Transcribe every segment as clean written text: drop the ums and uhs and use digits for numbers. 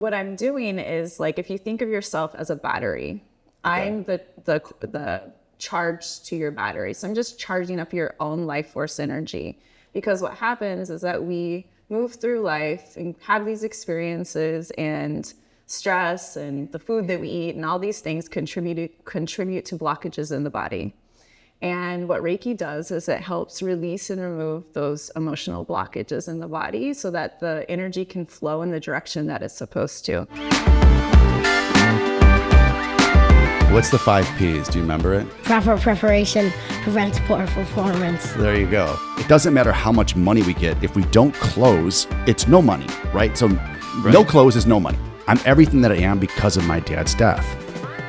What I'm doing is, like, if you think of yourself as a battery, I'm the charge to your battery. So I'm just charging up your own life force energy. Because what happens is that we move through life and have these experiences, and stress and the food that we eat and all these things contribute to blockages in the body. And what Reiki does is it helps release and remove those emotional blockages in the body so that the energy can flow in the direction that it's supposed to. What's the 5 Ps? Do you remember it? Proper preparation prevents poor performance. There you go. It doesn't matter how much money we get. If we don't close, it's no money, right? So no close is no money. I'm everything that I am because of my dad's death.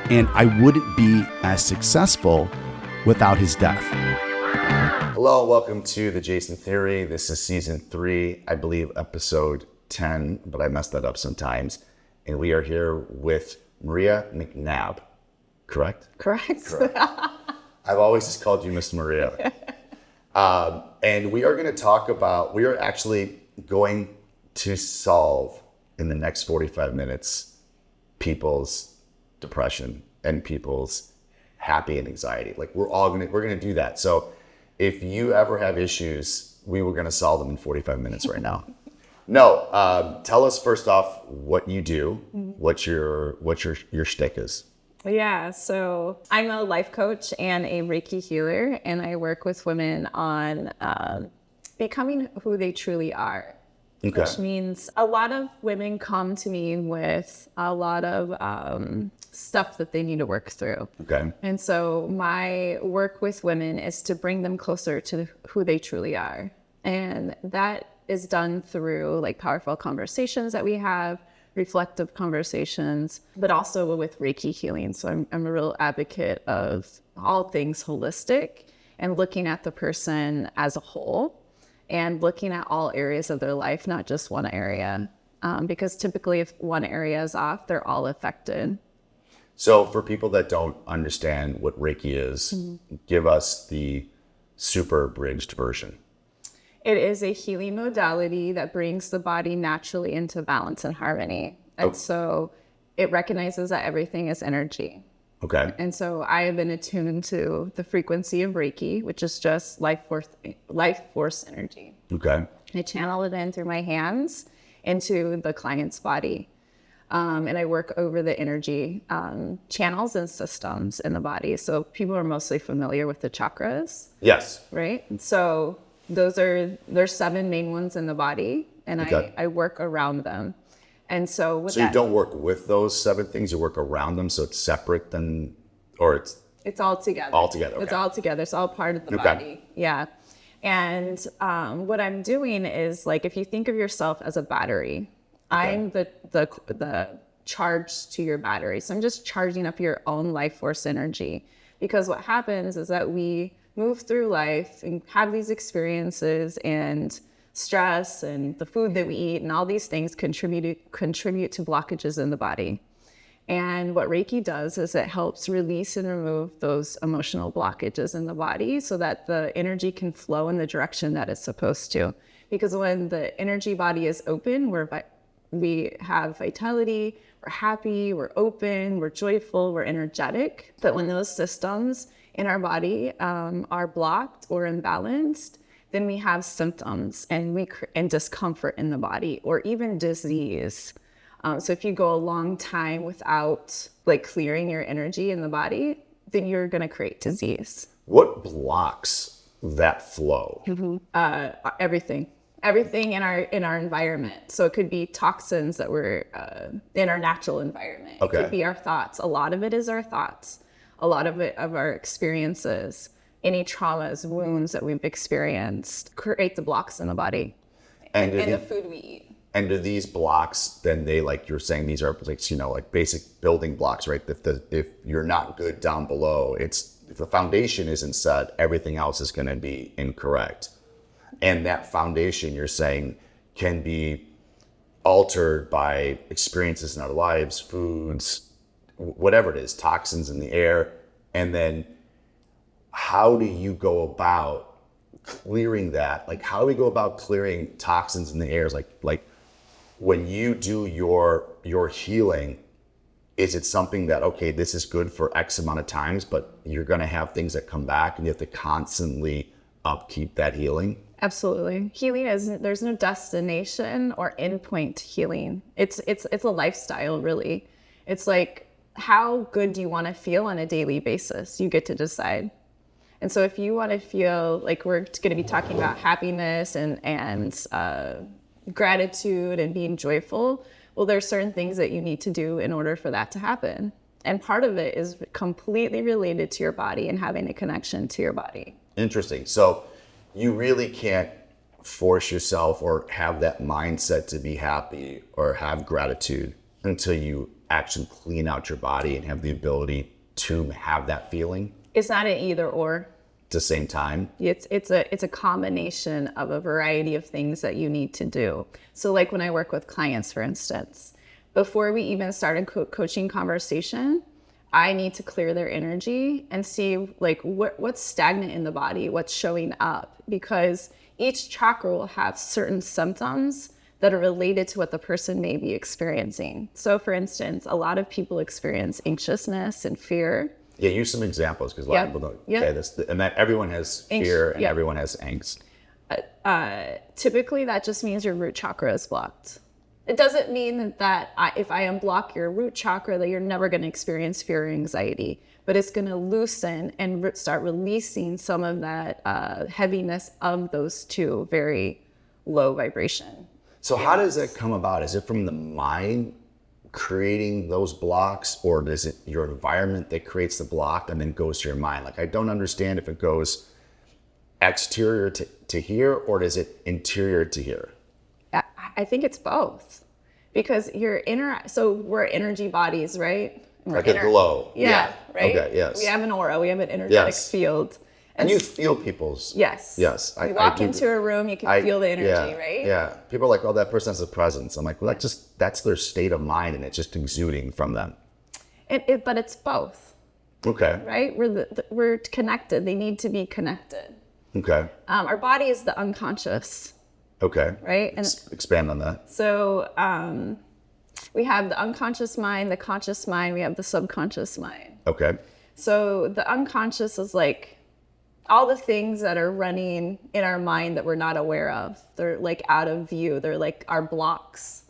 And I wouldn't be as successful without his death. Hello, welcome to The Jason Theory. This is season 3, I believe episode 10, but I mess that up sometimes. And we are here with Maria Macnab, correct? Correct. I've always just called you Miss Maria. And we are going to talk about, we are actually going to solve in the next 45 minutes people's depression and people's happy and anxiety. Like we're going to do that. So if you ever have issues, we were going to solve them in 45 minutes right now. No, tell us first off what you do, what your shtick is. Yeah, so I'm a life coach and a Reiki healer, and I work with women on becoming who they truly are. Okay. Which means a lot of women come to me with a lot of stuff that they need to work through. Okay. And so my work with women is to bring them closer to who they truly are. And that is done through like powerful conversations that we have, reflective conversations, but also with Reiki healing. So I'm a real advocate of all things holistic and looking at the person as a whole and looking at all areas of their life, not just one area. Because typically if one area is off, they're all affected. So for people that don't understand what Reiki is, give us the super abridged version. It is a healing modality that brings the body naturally into balance and harmony. And so it recognizes that everything is energy. Okay. And so I have been attuned to the frequency of Reiki, which is just life force energy. Okay. I channel it in through my hands into the client's body. And I work over the energy channels and systems in the body. So people are mostly familiar with the chakras. Yes. Right? So there's 7 main ones in the body, and I work around them. And so you don't work with those 7 things, you work around them, so it's separate or it's all together. All together. Okay. It's all together. It's all part of the body. Yeah. And what I'm doing is, like, if you think of yourself as a battery, I'm the charge to your battery. So I'm just charging up your own life force energy. Because what happens is that we move through life and have these experiences, and stress and the food that we eat and all these things contribute to blockages in the body. And what Reiki does is it helps release and remove those emotional blockages in the body so that the energy can flow in the direction that it's supposed to. Because when the energy body is open, we have vitality, we're happy, we're open, we're joyful, we're energetic. But when those systems in our body are blocked or imbalanced, then we have symptoms and discomfort in the body, or even disease. So if you go a long time without like clearing your energy in the body, then you're going to create disease. What blocks that flow? Everything in our environment. So it could be toxins that were in our natural environment. Okay. It could be our thoughts. A lot of it is our thoughts. A lot of it of our experiences, any traumas, wounds that we've experienced create the blocks in the body and the food we eat. And do these blocks, then they, like you're saying, these are like basic building blocks, right? If you're not good down below, if the foundation isn't set, everything else is going to be incorrect. And that foundation, you're saying, can be altered by experiences in our lives, foods, whatever it is, toxins in the air. And then how do you go about clearing that? Like, how do we go about clearing toxins in the air? Like when you do your healing, is it something that, okay, this is good for X amount of times, but you're going to have things that come back and you have to constantly upkeep that healing? Absolutely. Healing there's no destination or endpoint to healing. It's a lifestyle, really. It's like, how good do you want to feel on a daily basis? You get to decide. And so if you want to feel like, we're going to be talking about happiness and gratitude and being joyful, well, there's certain things that you need to do in order for that to happen. And part of it is completely related to your body and having a connection to your body. Interesting. So you really can't force yourself or have that mindset to be happy or have gratitude until you actually clean out your body and have the ability to have that feeling. It's not an either or. At the same time. It's a combination of a variety of things that you need to do. So like when I work with clients, for instance, before we even start a coaching conversation, I need to clear their energy and see like what's stagnant in the body, what's showing up, because each chakra will have certain symptoms that are related to what the person may be experiencing. So for instance, a lot of people experience anxiousness and fear. Yeah, use some examples, because a lot of people don't. Yep. Okay, and that everyone has fear and yep. everyone has angst. Typically, that just means your root chakra is blocked. It doesn't mean that if I unblock your root chakra, that you're never going to experience fear or anxiety, but it's going to loosen and start releasing some of that heaviness of those two very low vibration. So how does that come about? Is it from the mind creating those blocks, or is it your environment that creates the block and then goes to your mind? Like, I don't understand if it goes exterior to here, or is it interior to here? I think it's both, because so we're energy bodies, right? Like a glow. Yeah, right? Okay, yes. We have an aura, we have an energetic field. And you feel people's. Yes. Yes. You walk into a room, you can feel the energy, right? Yeah. People are like, oh, that person has a presence. I'm like, well, that's their state of mind, and it's just exuding from them. But it's both. Okay. Right? We're connected. They need to be connected. Okay. Our body is the unconscious. Okay. Right? And expand on that. So we have the unconscious mind, the conscious mind, we have the subconscious mind. Okay. So the unconscious is like all the things that are running in our mind that we're not aware of. They're like out of view. They're like our blocks.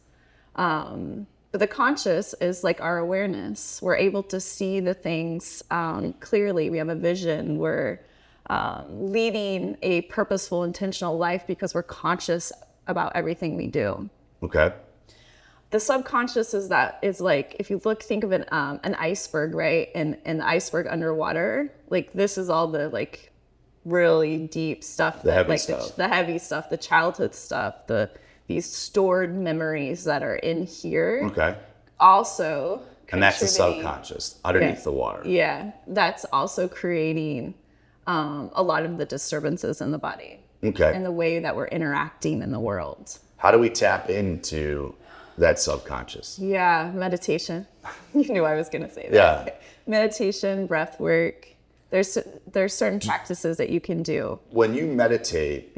But the conscious is like our awareness. We're able to see the things clearly. We have a vision. We're leading a purposeful, intentional life because we're conscious about everything we do. Okay. The subconscious is like, if you think of an iceberg, right? And the iceberg underwater, like this is all the like really deep stuff, the heavy stuff, the childhood stuff, these stored memories that are in here. Okay. Also, and that's the subconscious underneath the water. Yeah, that's also creating a lot of the disturbances in the body. Okay. And the way that we're interacting in the world. How do we tap into that subconscious? Yeah, meditation. You knew I was going to say that. Yeah. Meditation, breath work. There's certain practices that you can do. When you meditate,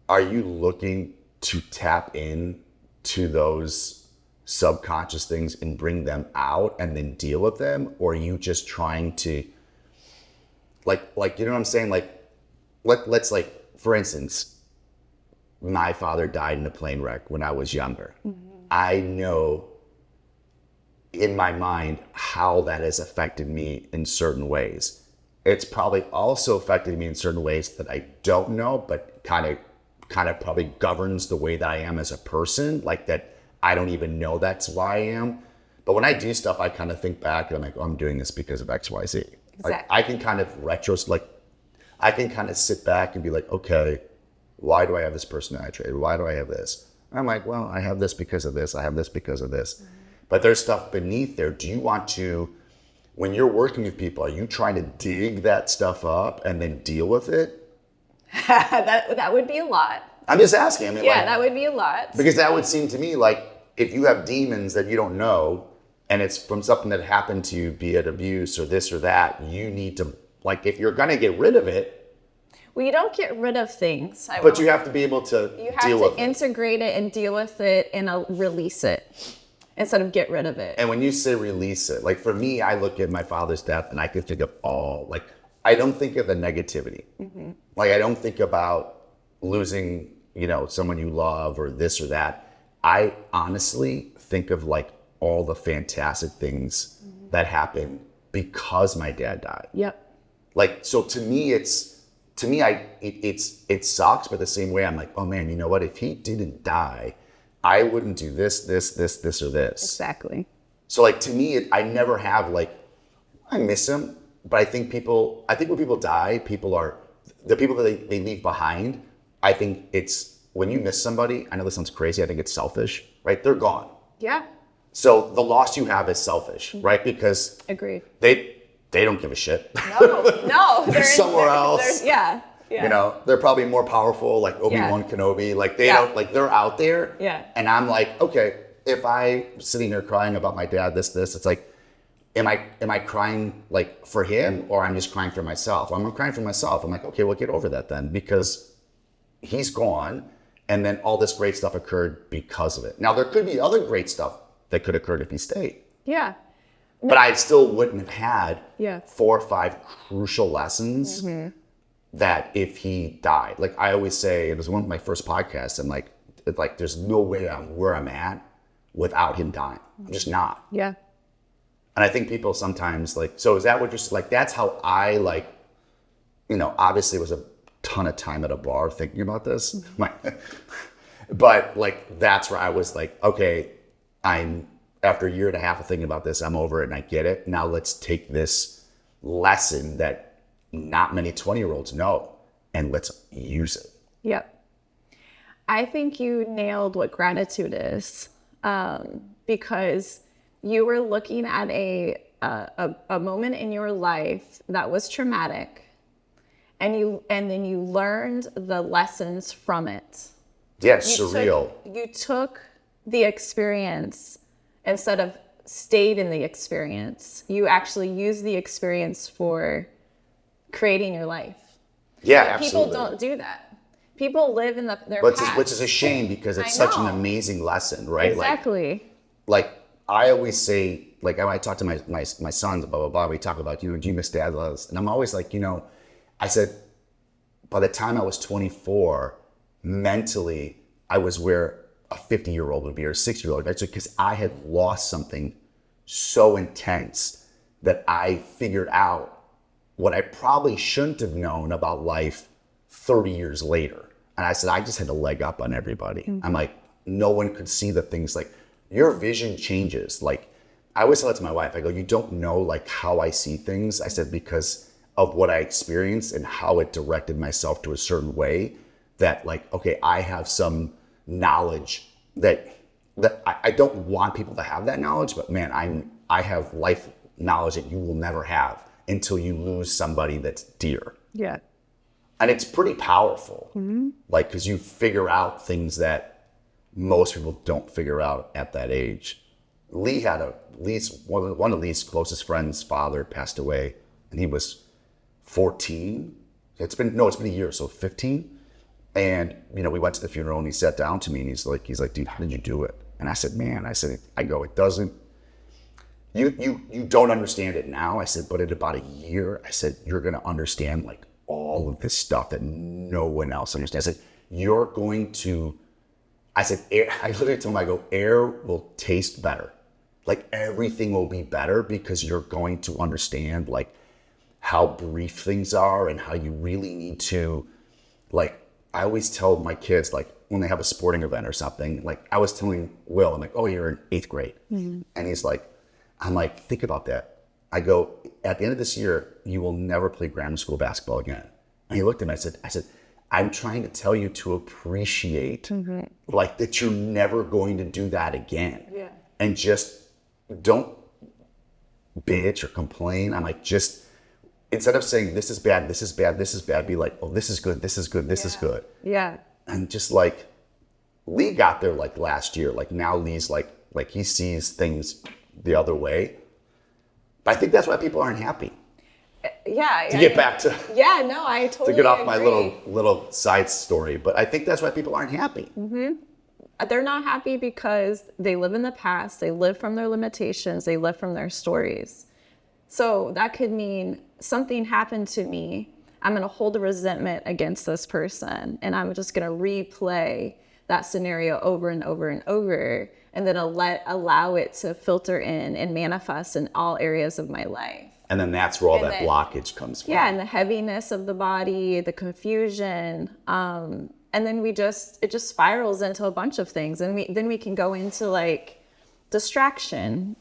are you looking to tap in to those subconscious things and bring them out and then deal with them? Or are you just trying to, like you know what I'm saying? Like, let's like, for instance, my father died in a plane wreck when I was younger. I know in my mind how that has affected me in certain ways. It's probably also affected me in certain ways that I don't know, but kind of probably governs the way that I am as a person, like that I don't even know that's why I am. But when I do stuff, I kind of think back and I'm like, oh, I'm doing this because of X, Y, Z. Exactly. Like, I can kind of I can kind of sit back and be like, okay, why do I have this personality trait? Why do I have this? And I'm like, well, I have this because of this. I have this because of this. Mm-hmm. But there's stuff beneath there. Do you want to, when you're working with people, are you trying to dig that stuff up and then deal with it? that would be a lot. I'm just asking. I mean, that would be a lot. Because that would seem to me like if you have demons that you don't know and it's from something that happened to you, be it abuse or this or that, you need to, like, if you're going to get rid of it. We don't get rid of things. But you have to be able to deal with it. Integrate it and deal with it and release it instead of get rid of it. And when you say release it, like for me, I look at my father's death and I can think of I don't think of the negativity. Like I don't think about losing, someone you love or this or that. I honestly think of like all the fantastic things that happened because my dad died. Yep. Like, so to me, it sucks, but the same way I'm like, oh man, you know what? If he didn't die, I wouldn't do this, or this. Exactly. So like, to me, I never have like, I miss him, but I think when people die, the people that they leave behind, I think it's, when you miss somebody, I know this sounds crazy, I think it's selfish, right? They're gone. Yeah. So the loss you have is selfish, right? Because Agreed. They don't give a shit. No. They're somewhere else. Yeah. They're probably more powerful, like Obi-Wan Kenobi. Like they don't, like they're out there. Yeah. And I'm like, okay, if I'm sitting here crying about my dad, this, it's like, am I crying like for him or I'm just crying for myself? I'm crying for myself. I'm like, okay, well, get over that then, because he's gone. And then all this great stuff occurred because of it. Now there could be other great stuff that could occur if he stayed. Yeah. But I still wouldn't have had 4 or 5 crucial lessons that if he died. Like I always say, it was one of my first podcasts, and like there's no way I'm where I'm at without him dying. I'm just not. Yeah. And I think people sometimes like, so is that what you're like? That's how I like, obviously it was a ton of time at a bar thinking about this. But like, that's where I was like, okay, after a year and a half of thinking about this, I'm over it and I get it. Now let's take this lesson that not many 20-year-olds know and let's use it. Yep. I think you nailed what gratitude is, because you were looking at a moment in your life that was traumatic, and then you learned the lessons from it. Yeah, it's surreal. You took the experience instead of stayed in the experience. You actually used the experience for creating your life. Yeah, but absolutely. People don't do that. People live in their past. Which is a shame, because it's such an amazing lesson, right? Exactly. Like I always say, like when I talk to my sons, blah, blah, blah, we talk about, do you miss dad? And I'm always like, I said, by the time I was 24, mentally, I was where a 50-year-old would be or a 60-year-old, right? So because I had lost something so intense that I figured out what I probably shouldn't have known about life 30 years later. And I said, I just had a leg up on everybody. I'm like, no one could see the things, like your vision changes. Like I always tell it to my wife, I go, you don't know like how I see things. I said, because of what I experienced and how it directed myself to a certain way, that like, okay, I have some knowledge that I don't want people to have that knowledge, but man, I have life knowledge that you will never have until you lose somebody that's dear. Yeah. And it's pretty powerful, like, because you figure out things that most people don't figure out at that age. Lee had one of Lee's closest friends' father passed away, and he was 14. It's been a year, so 15. And we went to the funeral, and he sat down to me, and he's like, dude, how did you do it? And I said, it doesn't. You don't understand it now. I said, but in about a year, I said, you're gonna understand like all of this stuff that no one else understands. I said, I literally told him, I go, air will taste better. Like everything will be better because you're going to understand like how brief things are and how you really need to, like, I always tell my kids, like when they have a sporting event or something, like I was telling Will, I'm like, oh, you're in 8th grade. And he's like, I'm like, think about that. I go, at the end of this year, you will never play grammar school basketball again. And he looked at me, I said, I'm trying to tell you to appreciate like that you're never going to do that again. Yeah. And just don't bitch or complain. I'm like, just instead of saying this is bad, this is bad, this is bad, be like, oh, this is good, this is good, this is good. Yeah. And just like Lee got there like last year. Like now Lee's like he sees things the other way. But I think that's why people aren't happy. To get back to I totally to get off my agree. little side story, but I think that's why people aren't happy. They're not happy because they live in the past, they live from their limitations, they live from their stories. So that could mean something happened to me. I'm going to hold a resentment against this person, and I'm just going to replay that scenario over and over and over, and then allow it to filter in and manifest in all areas of my life. And then that's where all that blockage comes from. Yeah, and the heaviness of the body, the confusion, and then it just spirals into a bunch of things, and then we can go into like distraction.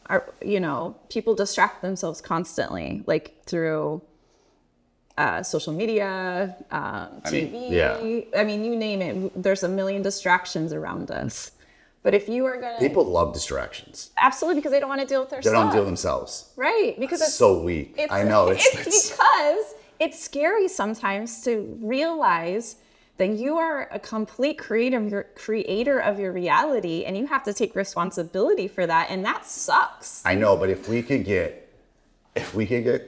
People distract themselves constantly, like through social media, TV. I mean, you name it. There's a million distractions around us. But if you are gonna, people love distractions. Absolutely, because they don't want to deal with their They stuff. don't deal with themselves. Right, because it's so weak. I know. It's because it's scary sometimes to realize that you are a complete creator of your reality, and you have to take responsibility for that, and that sucks. I know, but if we could get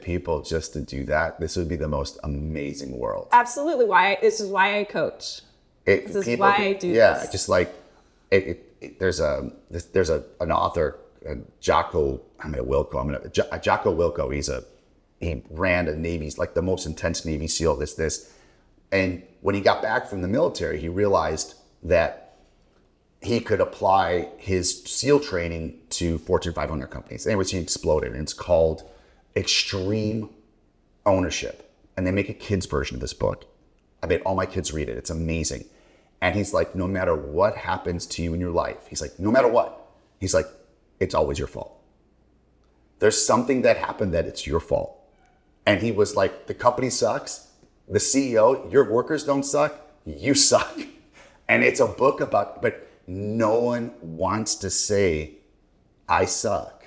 people just to do that, this would be the most amazing world. Absolutely. This is why I coach. This is why I do this. Yeah, just like there's an author, Jocko Willco. He ran a Navy, like the most intense Navy SEAL. And when he got back from the military, he realized that he could apply his SEAL training to Fortune 500 companies. Anyways, he exploded, and it's called Extreme Ownership. And they make a kid's version of this book. I made all my kids read it. It's amazing. And he's like, no matter what happens to you in your life, he's like, no matter what, he's like, it's always your fault. There's something that happened that it's your fault. And he was like, the company sucks. The CEO, your workers don't suck. You suck. And it's a book but no one wants to say, I suck.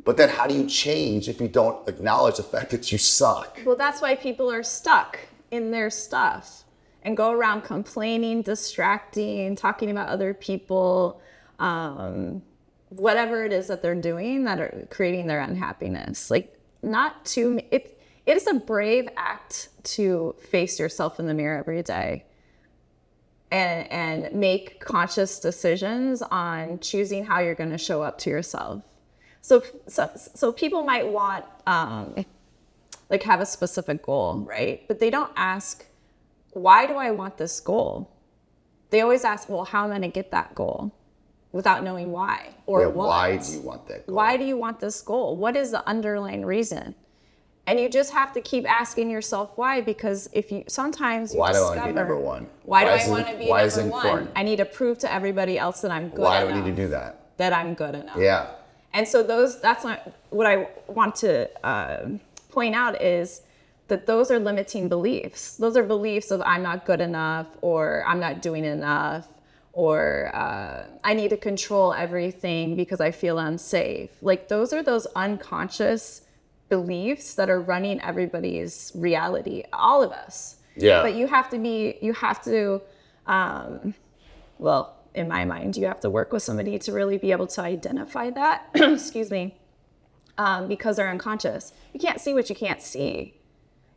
But then how do you change if you don't acknowledge the fact that you suck? Well, that's why people are stuck in their stuff and go around complaining, distracting, talking about other people, whatever it is that they're doing that are creating their unhappiness. Like, it is a brave act to face yourself in the mirror every day and make conscious decisions on choosing how you're going to show up to yourself. So people might want, have a specific goal, right? But they don't ask, why do I want this goal? They always ask, well, how am I going to get that goal? Without knowing why or what. Why do you want that goal? Why do you want this goal? What is the underlying reason? And you just have to keep asking yourself why, because sometimes why do I want to be number one? Why do I want to be number one? I need to prove to everybody else that I'm good enough. Why do I need to do that? That I'm good enough. Yeah. And so that's what I want to point out is that those are limiting beliefs. Those are beliefs of I'm not good enough, or I'm not doing enough, or I need to control everything because I feel unsafe. Like, those are those unconscious beliefs that are running everybody's reality, all of us. Yeah. But you have to, in my mind, you have to work with somebody to really be able to identify that, excuse me, because they're unconscious. You can't see what you can't see.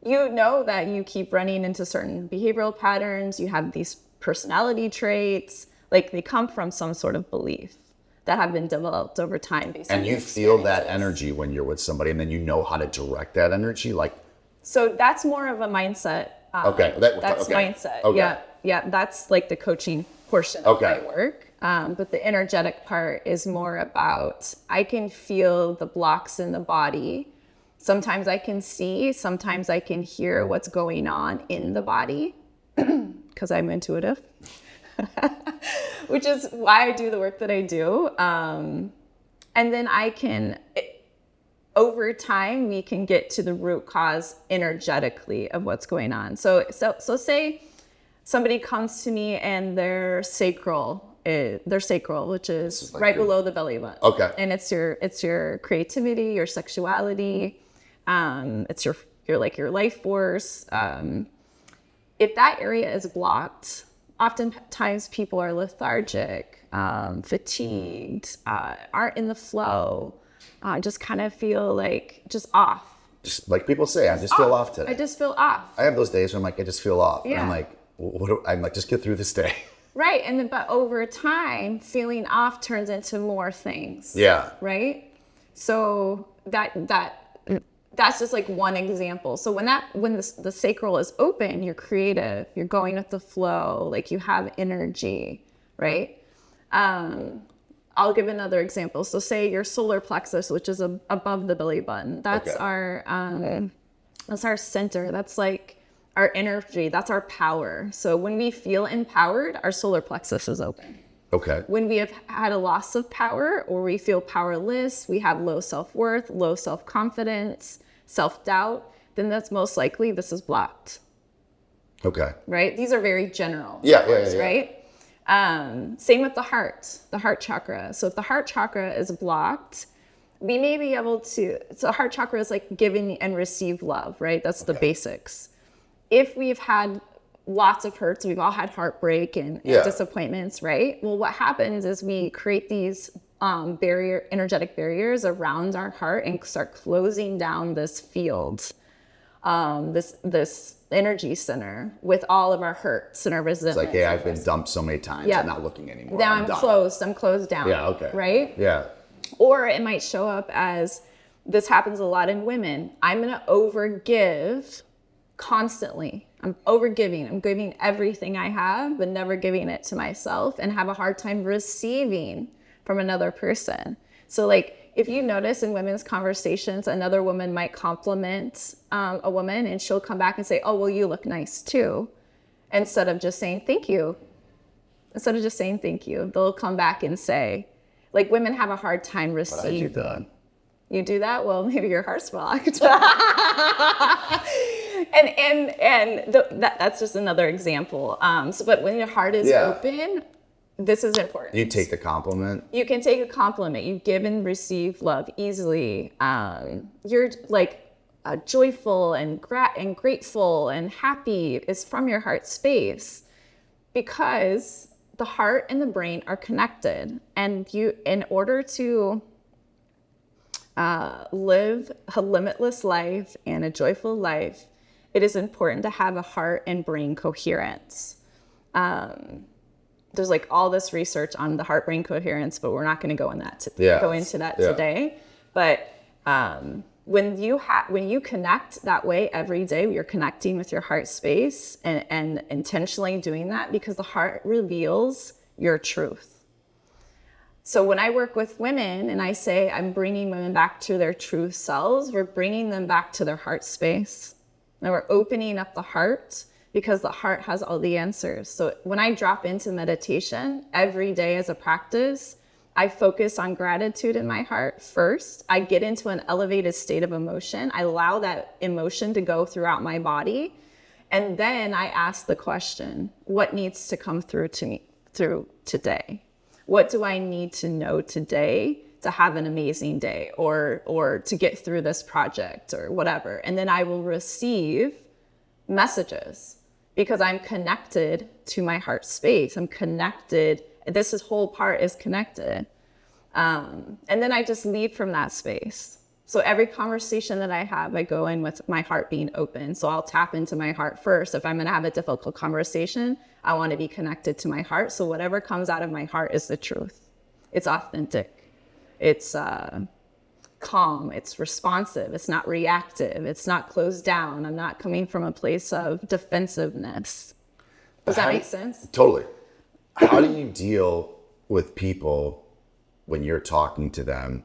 You know that you keep running into certain behavioral patterns. You have these personality traits, like they come from some sort of belief that have been developed over time. And you feel that energy when you're with somebody, and then you know how to direct that energy. So that's more of a mindset. That's mindset. Okay. Yeah. That's like the coaching portion of my work. But the energetic part is more about, I can feel the blocks in the body. Sometimes I can see, sometimes I can hear what's going on in the body because I'm intuitive. Which is why I do the work that I do. And then over time, we can get to the root cause energetically of what's going on. So say somebody comes to me and their sacral, which is like below the belly button. Okay. And it's your creativity, your sexuality, it's your life force. If that area is blocked, oftentimes people are lethargic, fatigued, aren't in the flow, just kind of feel like just off. just like people say, I just feel off today. I just feel off. I have those days where I'm like, I just feel off. Yeah. And I'm like, I'm like, just get through this day. Right. And then, but over time, feeling off turns into more things. Yeah. Right. So that's just like one example. So when the sacral is open, you're creative, you're going with the flow, like you have energy, right? I'll give another example. So say your solar plexus, which is above the belly button, that's our center. That's like our energy. That's our power. So when we feel empowered, our solar plexus is open. Okay. When we have had a loss of power or we feel powerless, we have low self-worth, low self-confidence, self-doubt, then that's most likely this is blocked. Okay. Right? These are very general. Yeah. Right? Same with the heart chakra. So if the heart chakra is blocked, we may be able to, so heart chakra is like giving and receive love, right? That's the basics. If we've had lots of hurts, we've all had heartbreak and disappointments, right? Well, what happens is we create these energetic barriers around our heart and start closing down this field, this energy center with all of our hurts and our resentments. It's like, hey, I've been dumped so many times. I'm not looking anymore. Now I'm closed down. Yeah, okay. Right? Yeah. Or it might show up as, this happens a lot in women, I'm going to overgive constantly. I'm overgiving. I'm giving everything I have, but never giving it to myself, and have a hard time receiving from another person. So like, if you notice in women's conversations, another woman might compliment a woman and she'll come back and say, oh, well, you look nice too. Instead of just saying, thank you. They'll come back and say, like, women have a hard time receiving. But I do that. You do that? Well, maybe your heart's blocked. That's just another example. But when your heart is open, this is important. You take the compliment. You can take a compliment. You give and receive love easily. You're like joyful and grateful and happy is from your heart space, because the heart and the brain are connected. And you, in order to live a limitless life and a joyful life, it is important to have a heart and brain coherence. There's like all this research on the heart-brain coherence, but we're not going to go into that today. But when you connect that way every day, you're connecting with your heart space and intentionally doing that, because the heart reveals your truth. So when I work with women and I say I'm bringing women back to their true selves, we're bringing them back to their heart space. And we're opening up the heart, because the heart has all the answers. So when I drop into meditation every day as a practice, I focus on gratitude in my heart first. I get into an elevated state of emotion. I allow that emotion to go throughout my body. And then I ask the question, what needs to come through to me through today? What do I need to know today to have an amazing day, or to get through this project or whatever? And then I will receive messages, because I'm connected to my heart space. I'm connected. This whole part is connected. And then I just lead from that space. So every conversation that I have, I go in with my heart being open. So I'll tap into my heart first. If I'm going to have a difficult conversation, I want to be connected to my heart. So whatever comes out of my heart is the truth. It's authentic. It's calm. It's responsive. It's not reactive. It's not closed down. I'm not coming from a place of defensiveness. Does that make sense? Totally. How do you deal with people when you're talking to them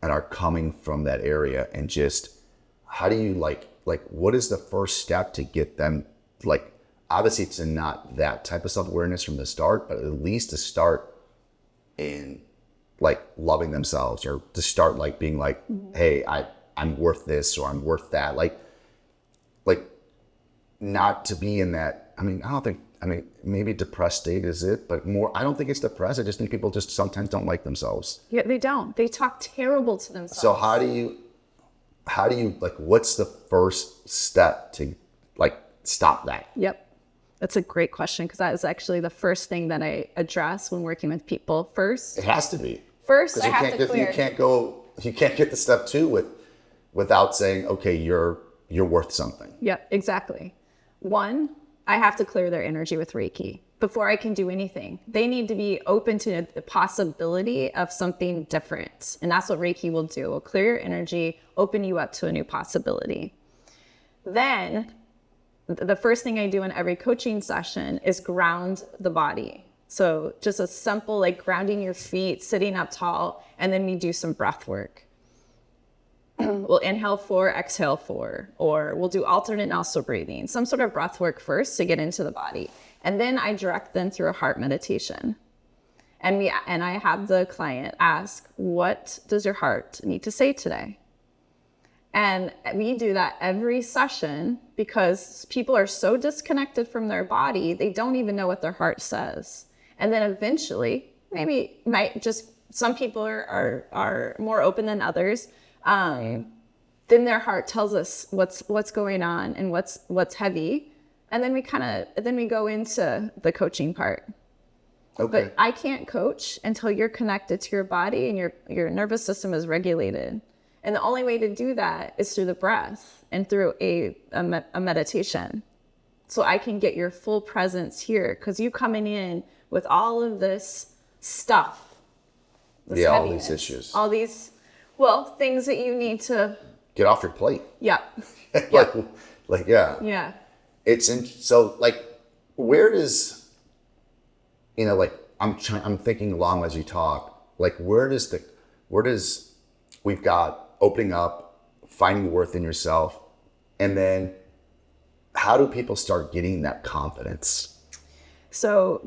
and are coming from that area, and just how do you like what is the first step to get them, like, obviously it's not that type of self-awareness from the start, but at least to start in like loving themselves, or to start like being like, hey, I'm worth this, or I'm worth that, like not to be in that, maybe depressed state is it, but more, I don't think it's depressed. I just think people just sometimes don't like themselves. Yeah, they don't. They talk terrible to themselves. So how do you like, what's the first step to like stop that? Yep. That's a great question, because that is actually the first thing that I address when working with people first. It has to be. First, I have to clear. You can't get to step 2 with without saying, okay, you're worth something. Yep, exactly. One, I have to clear their energy with Reiki before I can do anything. They need to be open to the possibility of something different. And that's what Reiki will do. It will clear your energy, open you up to a new possibility. Then the first thing I do in every coaching session is ground the body. So just a simple, like grounding your feet, sitting up tall, and then we do some breath work. We'll inhale 4, exhale 4, or we'll do alternate nostril breathing, some sort of breath work first to get into the body. And then I direct them through a heart meditation. And I have the client ask, what does your heart need to say today? And we do that every session because people are so disconnected from their body, they don't even know what their heart says. And then eventually, some people are more open than others. Then their heart tells us what's going on and what's heavy. And then we go into the coaching part. Okay. But I can't coach until you're connected to your body and your nervous system is regulated. And the only way to do that is through the breath and through a meditation. So I can get your full presence here, because you coming in with all of this stuff. All these issues. All these, things that you need to get off your plate. Yeah. Yeah. So where does, I'm thinking along as you talk, we've got opening up, finding worth in yourself, and then how do people start getting that confidence? So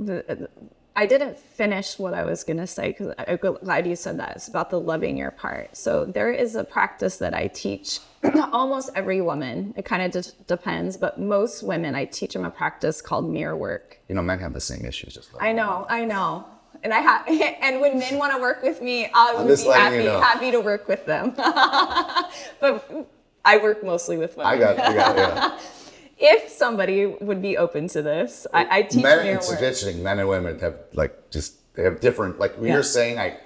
I didn't finish what I was going to say, because I'm glad you said that. It's about the loving your part. So there is a practice that I teach almost every woman. It kind of just depends, but most women, I teach them a practice called mirror work. Men have the same issues. I know. And and when men want to work with me, I would be happy to work with them. But I work mostly with women. I got it, yeah. If somebody would be open to this, I teach mirror work. It's interesting. Men and women have they have different, you're saying, I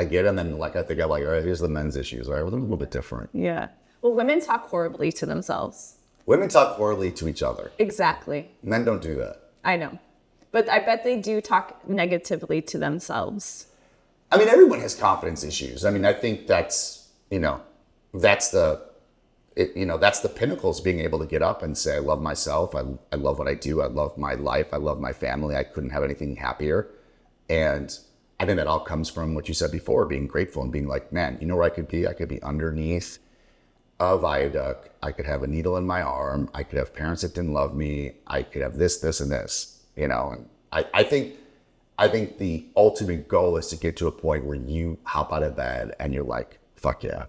get them, and I think all right, here's the men's issues. All right, well, they're a little bit different. Yeah. Well, women talk horribly to themselves. Women talk horribly to each other. Exactly. Men don't do that. I know. But I bet they do talk negatively to themselves. Everyone has confidence issues. I think that's the Pinnacles, being able to get up and say, I love myself. I love what I do. I love my life. I love my family. I couldn't have anything happier. And I think that all comes from what you said before, being grateful and being like, man, you know where I could be? I could be underneath a viaduct. I could have a needle in my arm. I could have parents that didn't love me. I could have this, and this. And I think the ultimate goal is to get to a point where you hop out of bed and you're like, fuck yeah.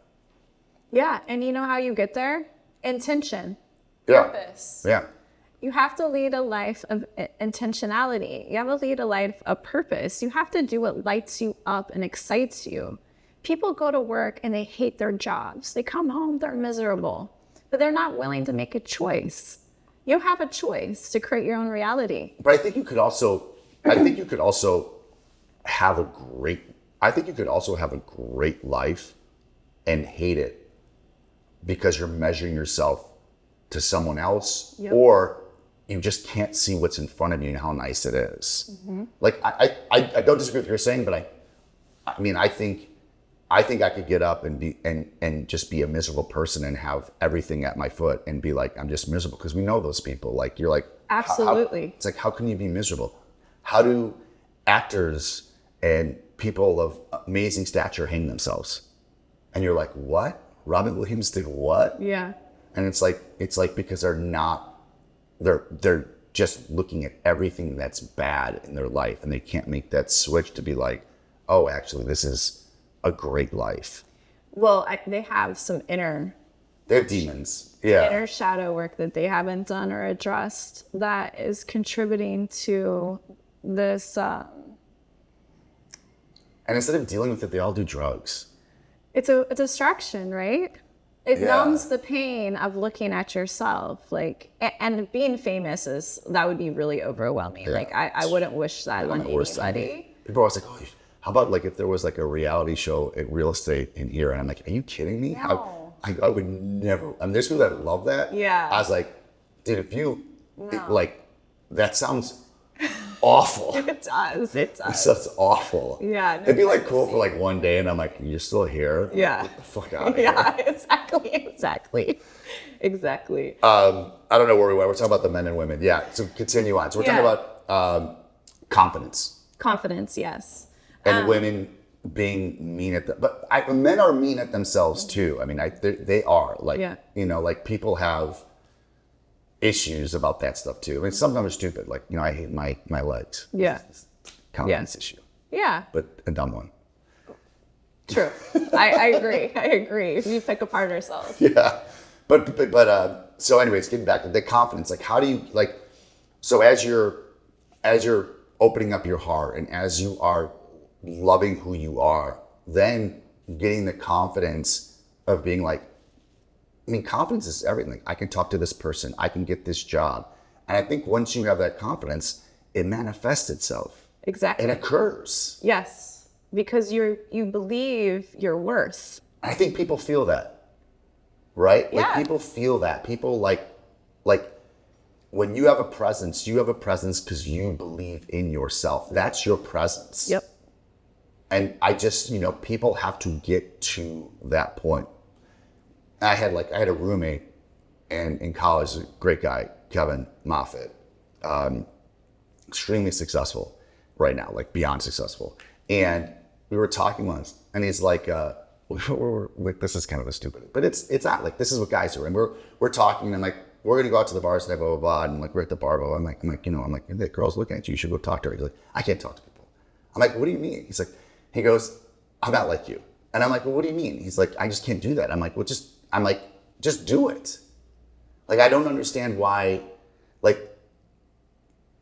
Yeah. And you know how you get there? Intention. Yeah. Purpose. Yeah. You have to lead a life of intentionality. You have to lead a life of purpose. You have to do what lights you up and excites you. People go to work and they hate their jobs. They come home, they're miserable, but they're not willing to make a choice. You have a choice to create your own reality. But I think you could also have a great life and hate it because you're measuring yourself to someone else. Yep. Or you just can't see what's in front of you and how nice it is. Mm-hmm. I don't disagree with what you're saying, but I think I could get up and be and just be a miserable person and have everything at my foot and be like, I'm just miserable, because we know those people. You're like, absolutely. It's how can you be miserable? How do actors and people of amazing stature hang themselves? And you're like, what? Robin Williams did what? Yeah. And it's like because they're just looking at everything that's bad in their life, and they can't make that switch to be like, oh, actually, this is a great life. Well, they have some they have demons. Yeah. Inner shadow work that they haven't done or addressed that is contributing to this. And instead of dealing with it, they all do drugs. It's a distraction, right? It numbs the pain of looking at yourself. And being famous that would be really overwhelming. Yeah. I wouldn't wish that on anybody. People are always like, oh, how about if there was a reality show at real estate in here? And I'm like, are you kidding me? No. I would never. I mean, there's people that love that. Yeah. I was like, dude, if you like, that sounds awful. It does. It does. That's awful. Yeah. No It'd be like privacy. cool for like one day, and I'm like, you're still here? Yeah. Get the fuck out of here. Yeah, exactly. I don't know where we went. We're talking about the men and women. Yeah. So continue on. So we're talking about confidence. Confidence, yes. And women being mean at them. But men are mean at themselves too. I mean, they are. Like, you know, like people have issues about that stuff too. I mean, sometimes they're stupid. Like, you know, I hate my legs. Yeah. Confidence issue. Yeah. But a dumb one. True. I agree. I agree. We pick apart ourselves. Yeah. But so anyways, getting back to the confidence, like how do you like, so as you're opening up your heart and as you are loving who you are, then getting the confidence of being like, I mean, confidence is everything. Like, I can talk to this person, I can get this job. And I think once you have that confidence, it manifests itself. Exactly. It occurs. Yes. Because you believe your worth. I think people feel that, right? Yeah. Like people feel that. People like when you have a presence because you believe in yourself. That's your presence. Yep. And I just, you know, people have to get to that point. I had a roommate in college, a great guy, Kevin Moffitt, extremely successful right now, like beyond successful. And we were talking once, and he's like, this is kind of a stupid, but it's not like, this is what guys do. And we're talking, and I'm like, we're gonna go out to the bar today, blah, blah, blah. And like, we're at the bar, blah, blah. I'm like, the girl's looking at you. You should go talk to her. He's like, I can't talk to people. I'm like, what do you mean? He goes, I'm not like you. And I'm like, well, what do you mean? He's like, I just can't do that. I'm like, just do it. Like, I don't understand why, like,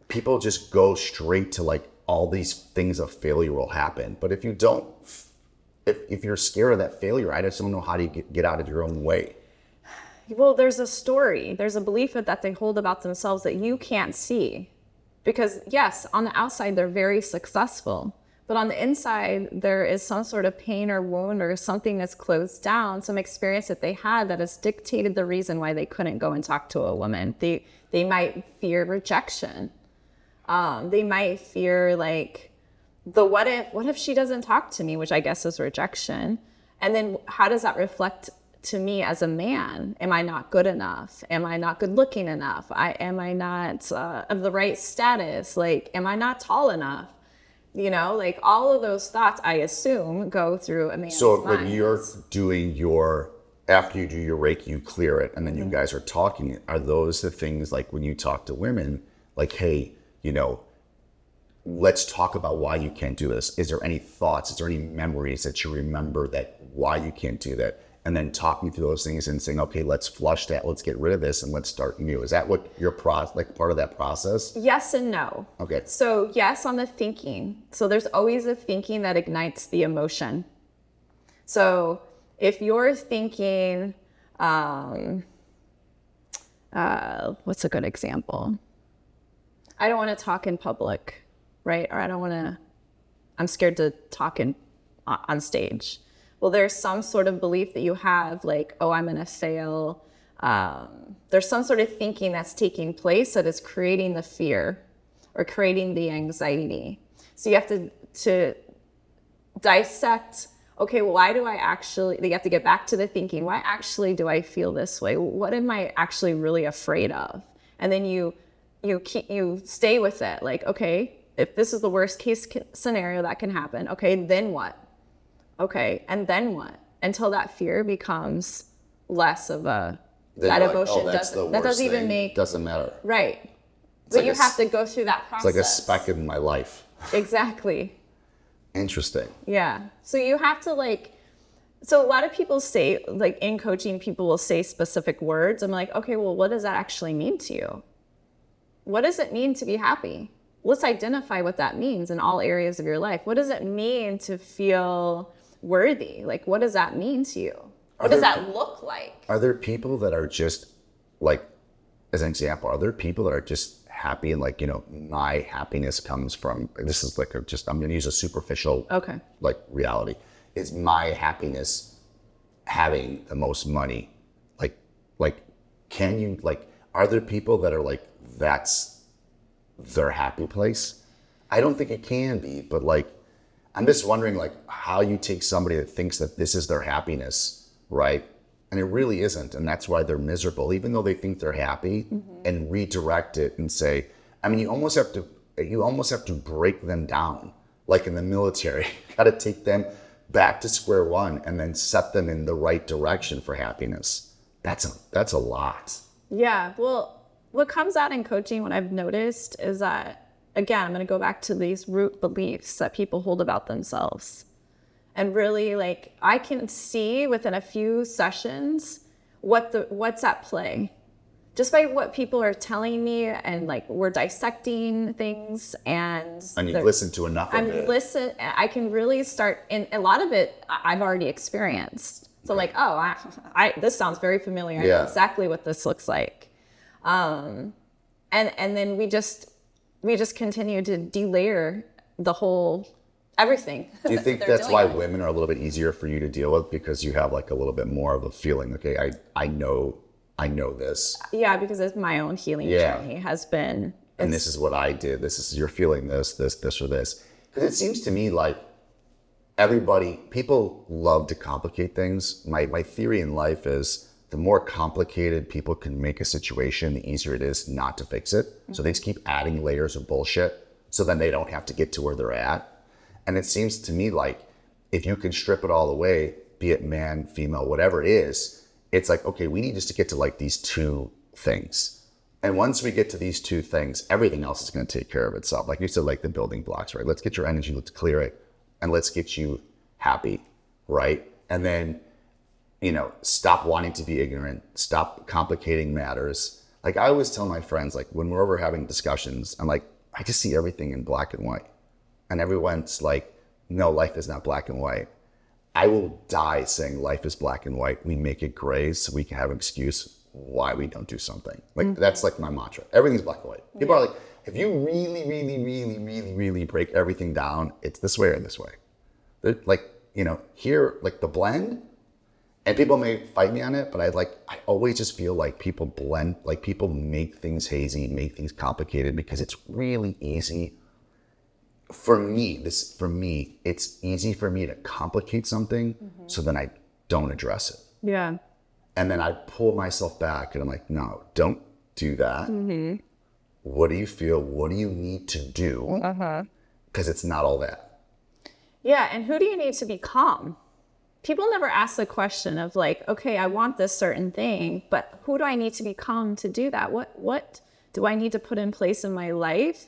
people just go straight to like all these things of failure will happen. But if you don't, if you're scared of that failure, I just don't know how to get out of your own way. Well, there's a story. There's a belief that they hold about themselves that you can't see. Because yes, on the outside, they're very successful. But on the inside, there is some sort of pain or wound or something that's closed down, some experience that they had that has dictated the reason why they couldn't go and talk to a woman. They might fear rejection. They might fear like what if she doesn't talk to me, which I guess is rejection. And then how does that reflect to me as a man? Am I not good enough? Am I not good looking enough? Am I not of the right status? Like, am I not tall enough? You know, like all of those thoughts, I assume, go through a man's mind. So when you're doing after you do your Reiki, you clear it, and then you guys are talking, are those the things like when you talk to women, like, hey, you know, let's talk about why you can't do this. Is there any thoughts? Is there any memories that you remember that why you can't do that? And then talking through those things and saying, okay, let's flush that. Let's get rid of this and let's start new. Is that what your part of that process? Yes and no. Okay. So yes, on the thinking. So there's always a thinking that ignites the emotion. So if you're thinking, what's a good example? I don't want to talk in public, right? Or I'm scared to talk on stage. Well, there's some sort of belief that you have, like, oh, I'm going to fail. There's some sort of thinking that's taking place that is creating the fear or creating the anxiety. So you have to dissect, okay, well, why do I actually, you have to get back to the thinking, why actually do I feel this way? What am I actually really afraid of? And then you stay with it, like, okay, if this is the worst case scenario that can happen, okay, then what? Okay, and then what? Until that fear becomes less of that emotion. That doesn't even make... Doesn't matter. Right. But you have to go through that process. It's like a speck in my life. Exactly. Interesting. Yeah. So you have to so a lot of people say, like in coaching, people will say specific words. I'm like, okay, well, what does that actually mean to you? What does it mean to be happy? Let's identify what that means in all areas of your life. What does it mean to feel worthy? Like, what does that mean to you? What does that look like? Are there people that are just like, as an example, are there people that are just happy and like, you know, my happiness comes from, this is like I'm going to use a superficial, like reality. Is my happiness having the most money? Like, can you, like, are there people that are like, that's their happy place? I don't think it can be, but like, I'm just wondering like how you take somebody that thinks that this is their happiness, right? And it really isn't. And that's why they're miserable, even though they think they're happy, and redirect it and say, I mean, you almost have to break them down. Like in the military, you got to take them back to square one and then set them in the right direction for happiness. That's a lot. Yeah. Well, what comes out in coaching, what I've noticed is that, again, I'm going to go back to these root beliefs that people hold about themselves. And really, like, I can see within a few sessions what's at play. Just by what people are telling me, and like we're dissecting things, and you've listened to enough of it. I can really start, and a lot of it I've already experienced. So like, oh, this sounds very familiar. I know exactly what this looks like. And then we just continue to delayer the whole everything. Do you think that's why women are a little bit easier for you to deal with, because you have like a little bit more of a feeling? Okay, I know this. Yeah, because it's my own healing journey has been. And this is what I did. You're feeling this, or this. Because it seems to me like people love to complicate things. My theory in life is the more complicated people can make a situation, the easier it is not to fix it. So they just keep adding layers of bullshit so then they don't have to get to where they're at. And it seems to me like if you can strip it all away, be it man, female, whatever it is, it's like, okay, we need just to get to like these two things. And once we get to these two things, everything else is going to take care of itself. Like you said, like the building blocks, right? Let's get your energy, let's clear it, and let's get you happy, right? And then, stop wanting to be ignorant, stop complicating matters. Like I always tell my friends, like when we're over having discussions, I'm like, I just see everything in black and white. And everyone's like, no, life is not black and white. I will die saying life is black and white. We make it gray so we can have an excuse why we don't do something. Like that's like my mantra. Everything's black and white. People are like, if you really, really, really, really, really break everything down, it's this way or this way. They're like, here, like the blend, and people may fight me on it, but I always just feel like people blend, like people make things hazy, make things complicated because it's really easy. For me, it's easy for me to complicate something so then I don't address it. Yeah. And then I pull myself back and I'm like, no, don't do that. What do you feel? What do you need to do? Because it's not all that. Yeah. And who do you need to become? People never ask the question of like, okay, I want this certain thing, but who do I need to become to do that? What do I need to put in place in my life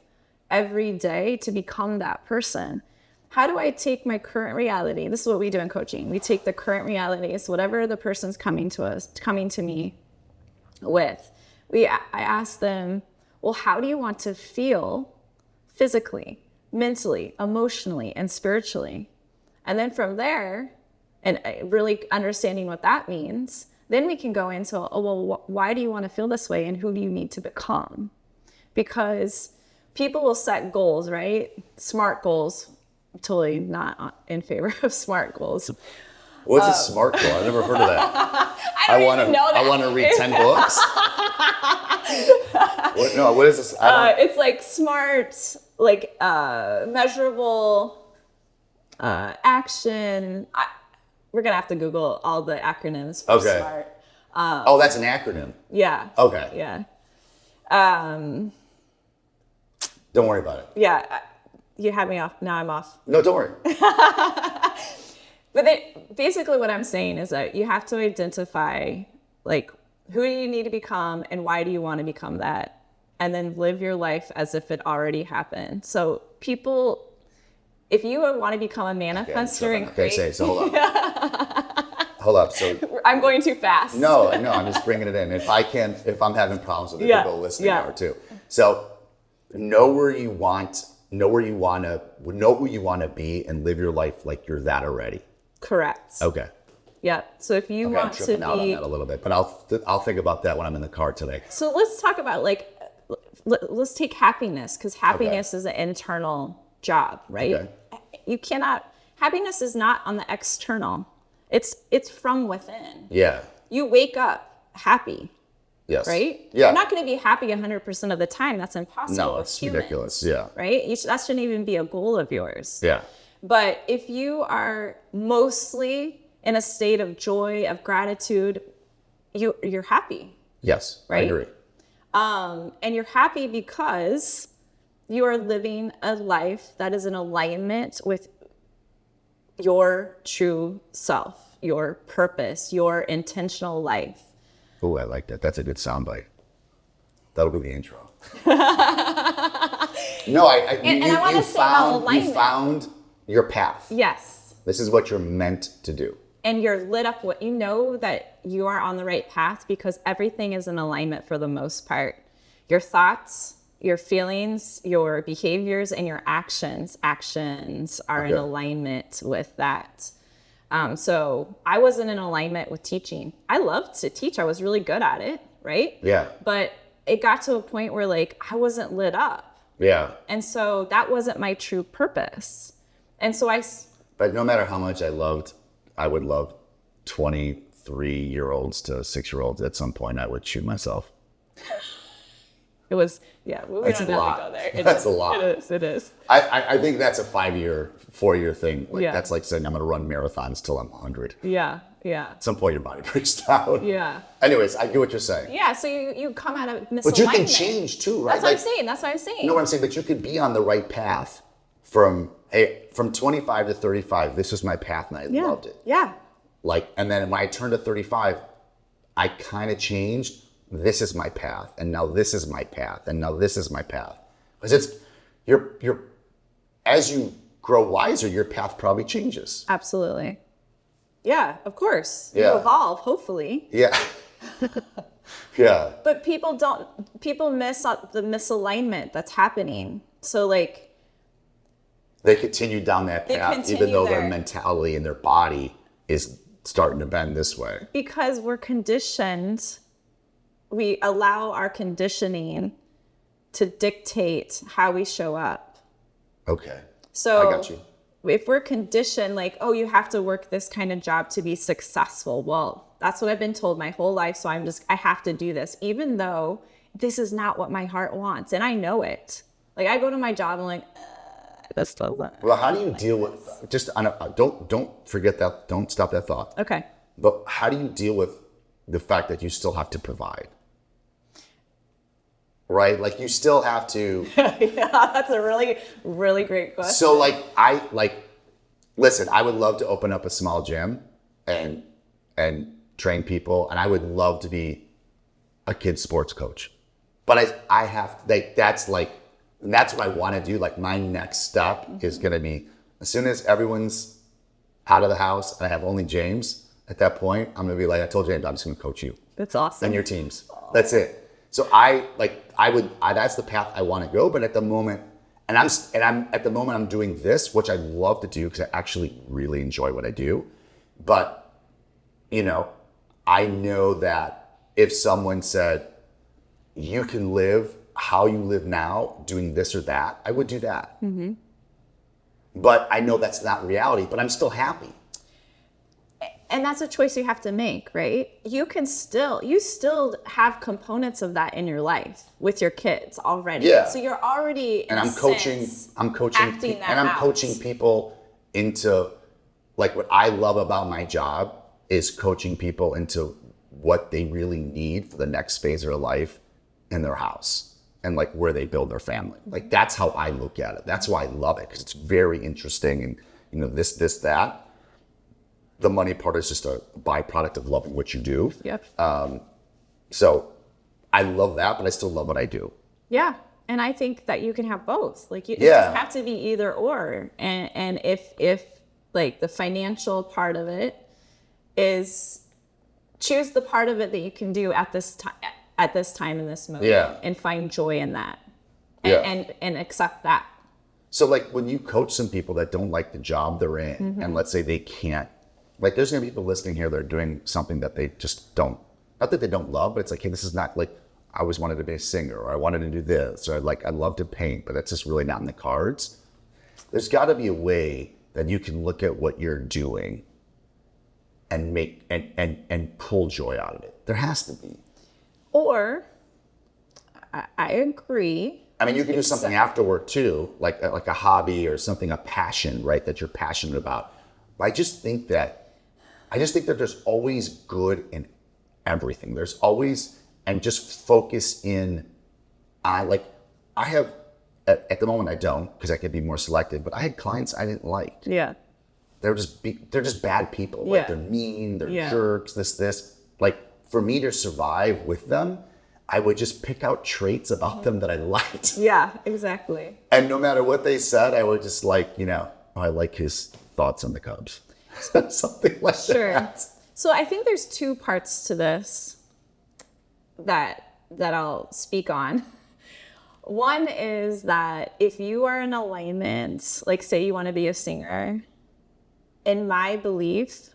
every day to become that person? How do I take my current reality? This is what we do in coaching. We take the current realities, whatever the person's coming to me with. I ask them, well, how do you want to feel physically, mentally, emotionally, and spiritually? And then from there, and really understanding what that means, then we can go into, why do you want to feel this way and who do you need to become? Because people will set goals, right? Smart goals. I'm totally not in favor of smart goals. What's a smart goal? I've never heard of that. I want to read 10 books. What is this? It's like smart, like measurable action. We're going to have to Google all the acronyms for smart. That's an acronym. Yeah. Okay. Yeah. Don't worry about it. Yeah. You had me off. Now I'm off. No, don't worry. But basically what I'm saying is that you have to identify, like, who do you need to become and why do you want to become that? And then live your life as if it already happened. So people, if you want to become a manifester so hold on. Hold up. So I'm going too fast. No, I'm just bringing it in. If I'm having problems with it, people listening are too. So know who you want to be and live your life like you're that already. Correct. Okay. Yeah. So if you want to be out on that a little bit, but I'll think about that when I'm in the car today. So let's talk about let's take happiness, because happiness is an internal job, right? Okay. Happiness is not on the external. It's from within. Yeah. You wake up happy, Yes. right? Yeah. You're not going to be happy 100% of the time. That's impossible. No, with it's humans, ridiculous. Yeah. Right? That shouldn't even be a goal of yours. Yeah. But if you are mostly in a state of joy, of gratitude, you're happy. Yes. Right? I agree. And you're happy because you are living a life that is in alignment with your true self, your purpose, your intentional life. Oh, I like that. That's a good soundbite. That'll be the intro. No, And I want to say about alignment. You found your path. Yes. This is what you're meant to do. And you're lit up what you know that you are on the right path because everything is in alignment for the most part. Your thoughts, your feelings, your behaviors, and your actions are in alignment with that. So I wasn't in alignment with teaching. I loved to teach. I was really good at it, right? Yeah. But it got to a point where like I wasn't lit up. Yeah. And so that wasn't my true purpose. And so But no matter how much I would love 23-year-olds to 6-year-olds at some point, I would shoot myself. It was, yeah, we don't have to go there. That's a lot. It is. I think that's a 4-year thing. Like, Yeah. That's like saying I'm going to run marathons till I'm 100. Yeah. At some point, your body breaks down. Yeah. Anyways, I get what you're saying. Yeah, so you come out of misalignment. But you can change too, right? That's what I'm saying. You know what I'm saying? But you could be on the right path from 25 to 35. This was my path and I loved it. Yeah. And then when I turned to 35, I kind of changed. This is my path, and now this is my path, and now this is my path. Because you're as you grow wiser, your path probably changes. Absolutely. Yeah, of course. Yeah. You evolve, hopefully. Yeah. Yeah. But people miss the misalignment that's happening. So like they continue down that path, even though their mentality and their body is starting to bend this way. Because we're conditioned, we allow our conditioning to dictate how we show up. Okay. So I got you. If we're conditioned like, oh, you have to work this kind of job to be successful. Well, that's what I've been told my whole life. So I have to do this, even though this is not what my heart wants. And I know it. Like I go to my job and I'm like, this doesn't. Well, how do you deal with, don't forget that, don't stop that thought. Okay. But how do you deal with the fact that you still have to provide? Right? Like you still have to. Yeah, that's a really, really great question. So listen, I would love to open up a small gym and train people. And I would love to be a kid's sports coach. But I have, that's what I want to do. Like my next step is going to be, as soon as everyone's out of the house and I have only James, at that point, I'm going to be like, I told James, I'm just going to coach you. That's awesome. And your teams. That's it. So that's the path I want to go. But at the moment, I'm doing this, which I love to do because I actually really enjoy what I do. But, I know that if someone said, you can live how you live now, doing this or that, I would do that. Mm-hmm. But I know that's not reality, but I'm still happy. And that's a choice you have to make, right? You still have components of that in your life with your kids already. Yeah. So you're already, and I'm coaching people into, like, what I love about my job is coaching people into what they really need for the next phase of their life in their house and like where they build their family. Like that's how I look at it. That's why I love it, because it's very interesting and this, that. The money part is just a byproduct of loving what you do. Yep. So I love that, but I still love what I do. Yeah. And I think that you can have both. Like it doesn't have to be either or. And if like the financial part of it is, choose the part of it that you can do at this time in this moment. Yeah. And find joy in that. And accept that. So like when you coach some people that don't like the job they're in, mm-hmm. and let's say they can't, like there's gonna be people listening here that are doing something that they just don't, not that they don't love, but it's like, hey, this is not like, I always wanted to be a singer, or I wanted to do this, or like, I love to paint, but that's just really not in the cards. There's gotta be a way that you can look at what you're doing and make and pull joy out of it. There has to be. Or I agree. I mean, you can do something afterward too, like a hobby or something, a passion, right? That you're passionate about. I just think that there's always good in everything. There's always, and just focus in. I have at the moment I don't, because I could be more selective. But I had clients I didn't like. Yeah. They're just bad people. Yeah. Like they're mean, they're jerks. This. Like for me to survive with them, I would just pick out traits about them that I liked. Yeah, exactly. And no matter what they said, I would just I like his thoughts on the Cubs. Something like that. So I think there's two parts to this that I'll speak on. One is that if you are in alignment, like say you want to be a singer, in my belief,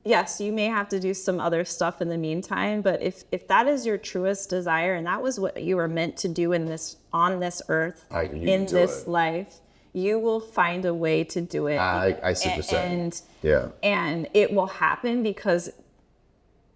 yes, you may have to do some other stuff in the meantime, but if that is your truest desire and that was what you were meant to do on this earth, in this life, you will find a way to do it. I see what you're saying. And it will happen because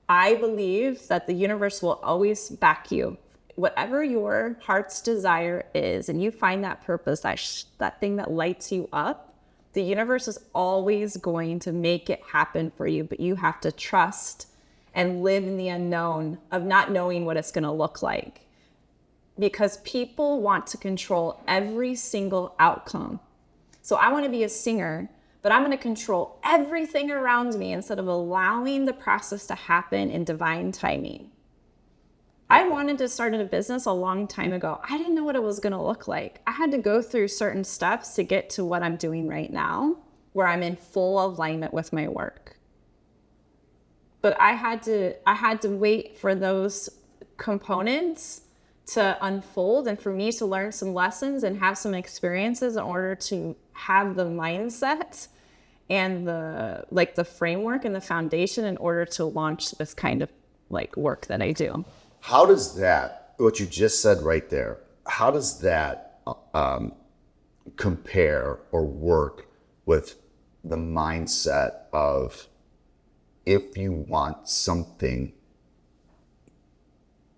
I believe that the universe will always back you. Whatever your heart's desire is, and you find that purpose, that thing that lights you up, the universe is always going to make it happen for you, but you have to trust and live in the unknown of not knowing what it's going to look like. Because people want to control every single outcome. So I want to be a singer, but I'm going to control everything around me instead of allowing the process to happen in divine timing. I wanted to start a business a long time ago. I didn't know what it was going to look like. I had to go through certain steps to get to what I'm doing right now, where I'm in full alignment with my work. But I had to wait for those components to unfold and for me to learn some lessons and have some experiences in order to have the mindset and the framework and the foundation in order to launch this kind of work that I do. How does that, what you just said right there, how does that compare or work with the mindset of if you want something,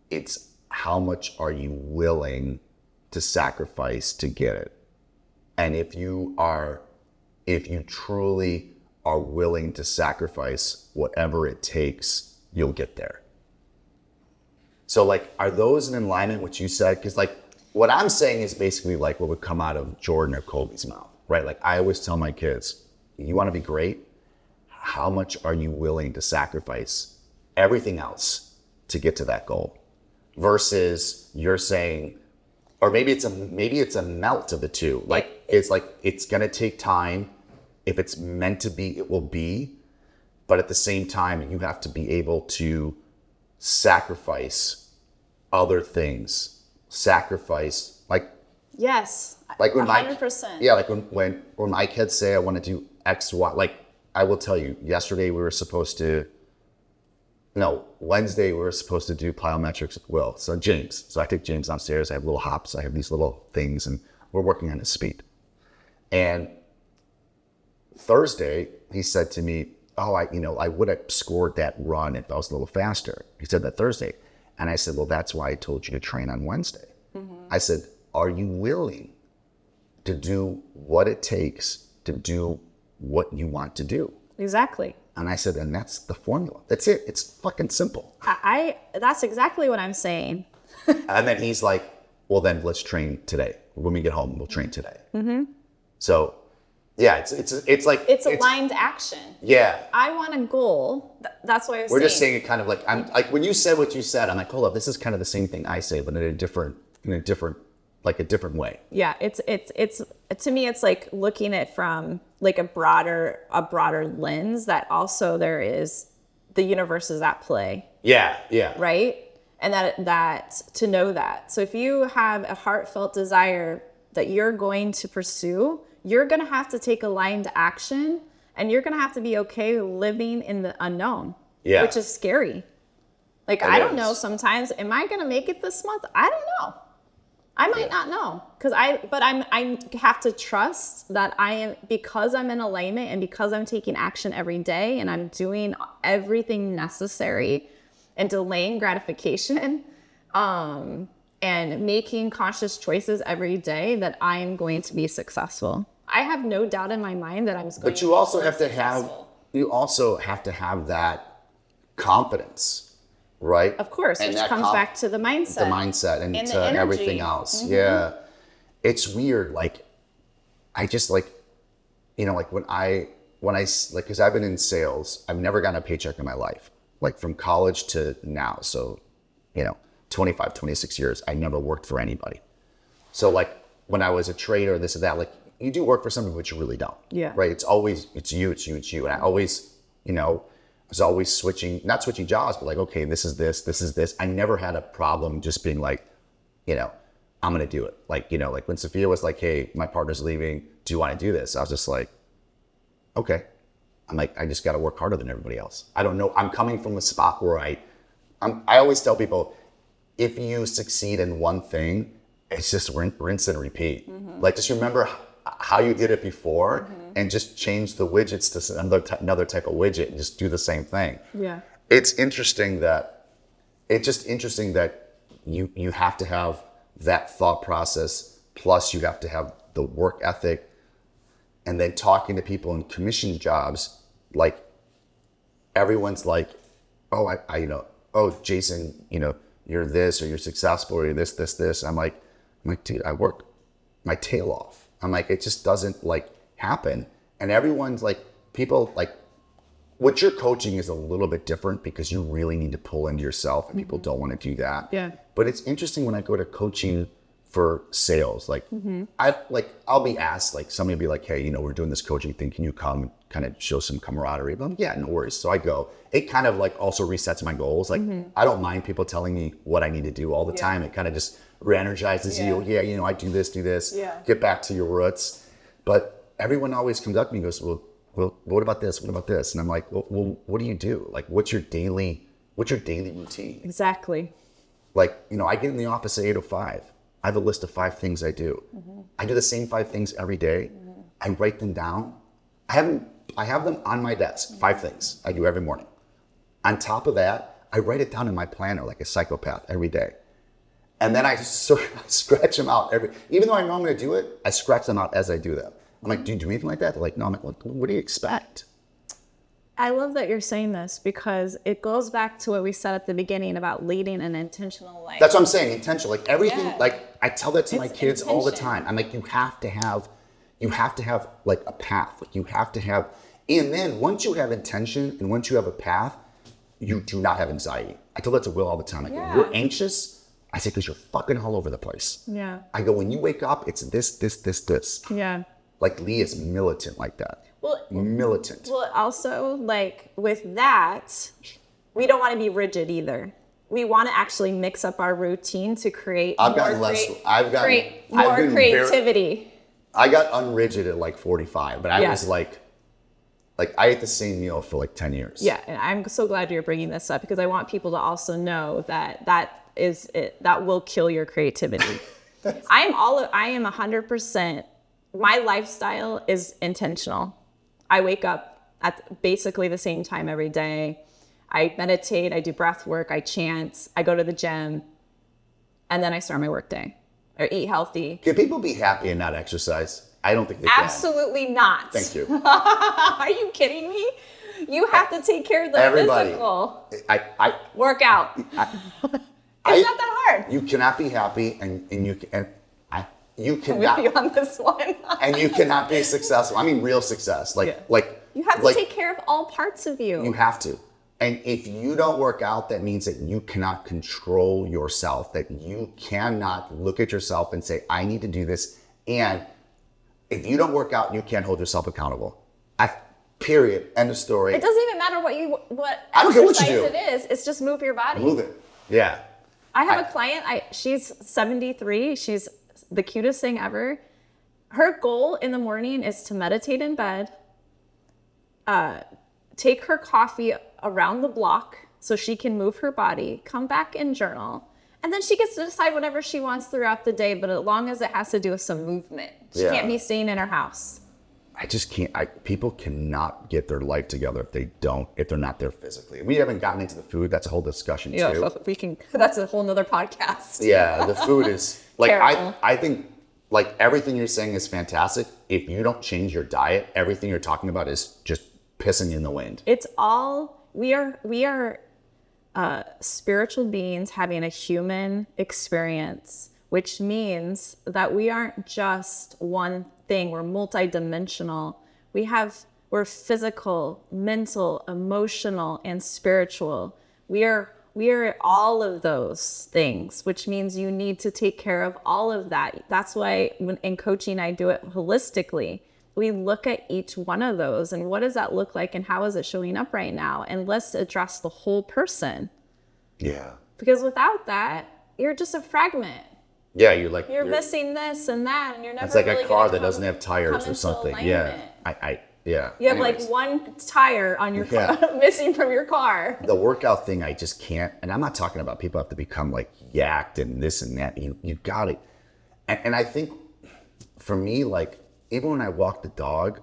it's how much are you willing to sacrifice to get it? And if you truly are willing to sacrifice whatever it takes, you'll get there. So are those in alignment with what you said? Because what I'm saying is basically what would come out of Jordan or Kobe's mouth, right? I always tell my kids, you want to be great? How much are you willing to sacrifice everything else to get to that goal? Versus you're saying, or maybe it's a melt of the two. It's gonna take time. If it's meant to be, it will be. But at the same time, you have to be able to sacrifice other things. Sacrifice yes, when 100%. When my kids say I want to do X, Y, I will tell you, yesterday Wednesday we were supposed to do plyometrics with Will. So I take James downstairs. I have little hops. I have these little things, and we're working on his speed. And Thursday, he said to me, I would have scored that run if I was a little faster. He said that Thursday. And I said, well, that's why I told you to train on Wednesday. Mm-hmm. I said, are you willing to do what it takes to do what you want to do? Exactly. And I said, and that's the formula. That's it. It's fucking simple. That's exactly what I'm saying. And then he's like, well, then let's train today. When we get home, we'll train today. Mm-hmm. So, yeah, it's aligned action. Yeah. I want a goal. That's what I was saying. We're just saying it kind of I'm when you said what you said, I'm like, hold up, this is kind of the same thing I say, but in a different way. Yeah, it's to me, it's looking at from a broader lens that also there is the universe is at play. Yeah. Right? And that to know that. So if you have a heartfelt desire that you're going to pursue, you're going to have to take aligned action, and you're going to have to be okay living in the unknown, which is scary. I don't know sometimes, am I going to make it this month? I don't know. I might not know but I have to trust that because I'm in alignment and because I'm taking action every day and I'm doing everything necessary and delaying gratification, and making conscious choices every day, that I'm going to be successful. I have no doubt in my mind that I'm going to be But you also have to have that confidence, right? Of course, and which comes back to the mindset. The mindset and the to energy. everything else. Yeah. It's weird. Like, I just like, like when I, cause I've been in sales, I've never gotten a paycheck in my life, like from college to now. So, 25, 26 years, I never worked for anybody. So like when I was a trader, this and that, like you do work for somebody, but you really don't. Yeah. Right. It's you. And I always, was always not switching jobs, but like, okay, this is this. I never had a problem just being like, I'm going to do it. Like, like when Sophia was like, hey, my partner's leaving, do you want to do this? I was just like, okay. I'm like, I just got to work harder than everybody else. I don't know. I'm coming from a spot where I always tell people, if you succeed in one thing, it's just rinse and repeat. Like, just remember how you did it before and just change the widgets to another type of widget and just do the same thing. Yeah. It's interesting that you have to have that thought process, plus you have to have the work ethic, and then talking to people in commission jobs, like everyone's like, oh, Jason, you're this, or you're successful, or you're this. I'm like, dude, I work my tail off. I'm like, it just doesn't like happen. And everyone's like, people like, what you're coaching is a little bit different because you really need to pull into yourself, and people don't want to do that. Yeah. But it's interesting when I go to coaching for sales, like I'll be asked, like somebody will be like, hey, we're doing this coaching thing. Can you come and kind of show some camaraderie? But I'm like, yeah, no worries. So I go. It kind of like also resets my goals. Like I don't mind people telling me what I need to do all the time. It kind of just re-energizes you. Yeah, I do this. Yeah. Get back to your roots. But everyone always comes up to me and goes, well, what about this? What about this? And I'm like, well, what do you do? Like, what's your daily routine? Exactly. Like, I get in the office at 8:05. I have a list of 5 things I do. I do the same 5 things every day. I write them down. I have them on my desk, 5 things I do every morning. On top of that, I write it down in my planner like a psychopath every day. And then I scratch them out even though I know I'm going to do it, I scratch them out as I do them. I'm like, do you do anything like that? They're like, no. I'm like, what do you expect? I love that you're saying this because it goes back to what we said at the beginning about leading an intentional life. That's what I'm saying, intentional. Like everything, like I tell that to my kids all the time. I'm like, you have to have like a path. Like you have to have, and then once you have intention and once you have a path, you do not have anxiety. I tell that to Will all the time. Like, when you're anxious, I say, because you're fucking all over the place. Yeah. I go, when you wake up, it's this. Yeah. Like Lee is militant like that. Militant. Well, also, like with that, we don't want to be rigid either. We want to actually mix up our routine to create more creativity. I got unrigid at like 45, but I was like I ate the same meal for like 10 years. Yeah, and I'm so glad you're bringing this up because I want people to also know that is it. That will kill your creativity. I am 100%. My lifestyle is intentional. I wake up at basically the same time every day. I meditate, I do breath work, I chant, I go to the gym, and then I start my work day or eat healthy. Can people be happy and not exercise? I don't think they can. Absolutely not. Thank you. Are you kidding me? You have to take care of the physical. I work out. It's not that hard. You cannot be happy and you cannot. I'm with you on this one. And you cannot be successful. I mean, real success. Like you have to take care of all parts of you. You have to. And if you don't work out, that means that you cannot control yourself, that you cannot look at yourself and say, I need to do this. And if you don't work out, you can't hold yourself accountable. Period. End of story. It doesn't even matter what I don't care what you do. It is. It's just move your body. Move it. Yeah. I have a client. She's 73. She's the cutest thing ever. Her goal in the morning is to meditate in bed, take her coffee around the block so she can move her body, come back and journal. And then she gets to decide whatever she wants throughout the day, but as long as it has to do with some movement. She can't be staying in her house. I just can't. People cannot get their life together if they're not there physically. We haven't gotten into the food. That's a whole discussion too. Yeah, that's a whole nother podcast. Yeah, the food is like, Terrible. I think like everything you're saying is fantastic. If you don't change your diet, everything you're talking about is just pissing in the wind. It's all, we are spiritual beings having a human experience, which means that we aren't just one thing. We're multidimensional. We're physical, mental, emotional, and spiritual. We are all of those things, which means you need to take care of all of that. That's why in coaching, I do it holistically. We look at each one of those and what does that look like and how is it showing up right now? And let's address the whole person. Yeah. Because without that, you're just a fragment. Yeah, you're missing this and that, and you're never. It's like really a car gonna that doesn't have tires or something. Yeah, yeah. You have Anyways, like one tire on your car missing from your car. the workout thing, I just can't. And I'm not talking about people have to become like yacked and this and that. You got it. And I think for me, like even when I walk the dog,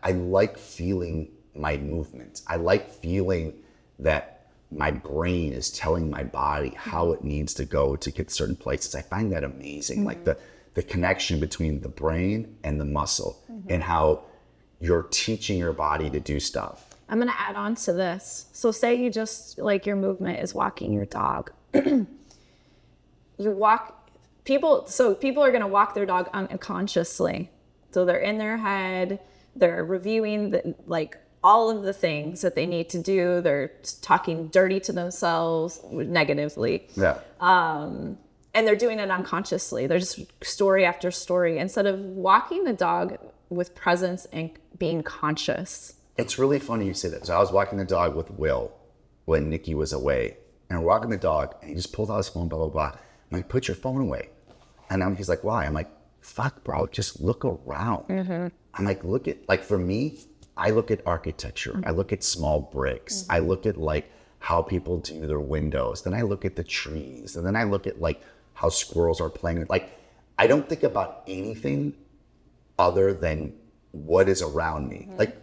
I like feeling my movements. I like feeling that my brain is telling my body how it needs to go to get certain places. I find that amazing. Mm-hmm. Like the connection between the brain and the muscle and how you're teaching your body to do stuff. I'm going to add on to this. So say you just like your movement is walking your dog. People are going to walk their dog unconsciously. So they're in their head, they're reviewing all of the things that they need to do. They're talking dirty to themselves negatively. Yeah. And they're doing it unconsciously. They're just story after story instead of walking the dog with presence and being conscious. It's really funny you say that. So I was walking the dog with Will when Nikki was away. And we're walking the dog and he just pulled out his phone, blah, blah, blah. I'm like, put your phone away. And he's like, why? I'm like, fuck, bro, just look around. Mm-hmm. I'm like, for me, I look at architecture. Mm-hmm. I look at small bricks. Mm-hmm. I look at like how people do their windows. Then I look at the trees. And then I look at like how squirrels are playing. Like, I don't think about anything other than what is around me. Mm-hmm. Like,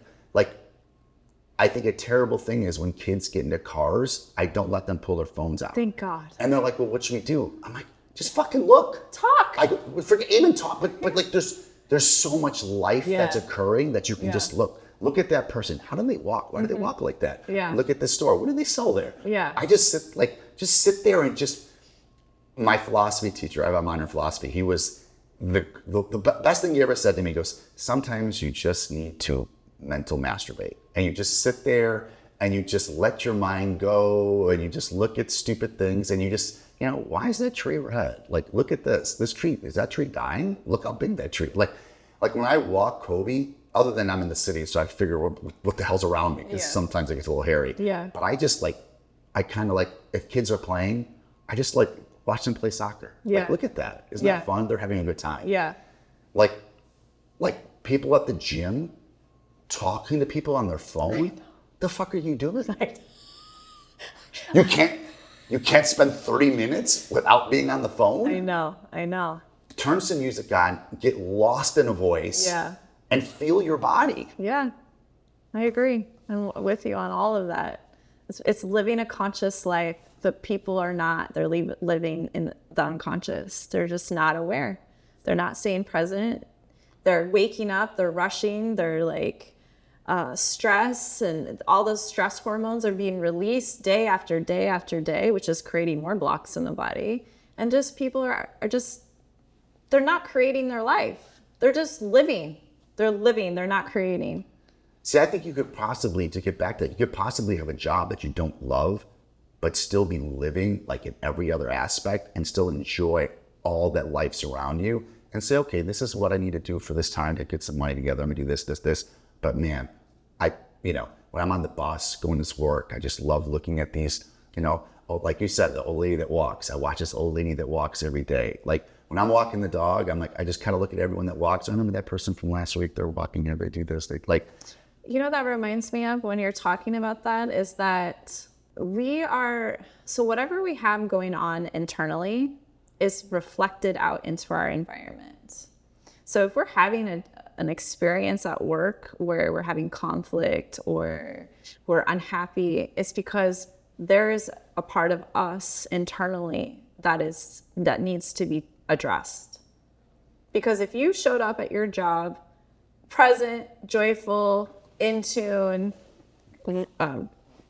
I think a terrible thing is when kids get into cars, I don't let them pull their phones out. Thank God. And they're like, well, what should we do? I'm like, just fucking look. Talk. Forget even talk, but like there's so much life that's occurring that you can just look. Look at that person. How do they walk? Why do they walk like that? Yeah. Look at this store. What do they sell there? Yeah. I just sit there and my philosophy teacher, I have a minor in philosophy. He was the best thing he ever said to me. He goes, sometimes you just need to mental masturbate. And you just sit there and you just let your mind go and you just look at stupid things and you just, why is that tree red? Like, look at this tree. Is that tree dying? Look how big that tree. Like when I walk Kobe, other than I'm in the city, so I figure what the hell's around me, because sometimes it gets a little hairy. Yeah. But I kind of like, if kids are playing, I just like watch them play soccer. Yeah. Like, look at that. Isn't that fun? They're having a good time. Yeah. Like people at the gym talking to people on their phone. The fuck are you doing? You can't spend 30 minutes without being on the phone? I know. Turn some music on, get lost in a voice. Yeah. And feel your body. Yeah, I agree. I'm with you on all of that. It's living a conscious life, but people are not. They're living in the unconscious. They're just not aware. They're not staying present. They're waking up. They're rushing. They're like stress, and all those stress hormones are being released day after day after day, which is creating more blocks in the body. And just people are just, they're not creating their life. They're just living. They're living, they're not creating. See, I think you could possibly, to get back to that, you could possibly have a job that you don't love, but still be living like in every other aspect and still enjoy all that life's around you and say, okay, this is what I need to do for this time to get some money together. I'm gonna do this. But man, when I'm on the bus going to work, I just love looking at these, like you said, the old lady that walks. I watch this old lady that walks every day. Like, when I'm walking the dog, I'm like, I just kind of look at everyone that walks. I remember that person from last week. They're walking here. They do this. They like. That reminds me of when you're talking about that is that So whatever we have going on internally is reflected out into our environment. So if we're having an experience at work where we're having conflict or we're unhappy, it's because there is a part of us internally that needs to be addressed. Because if you showed up at your job present, joyful, in tune,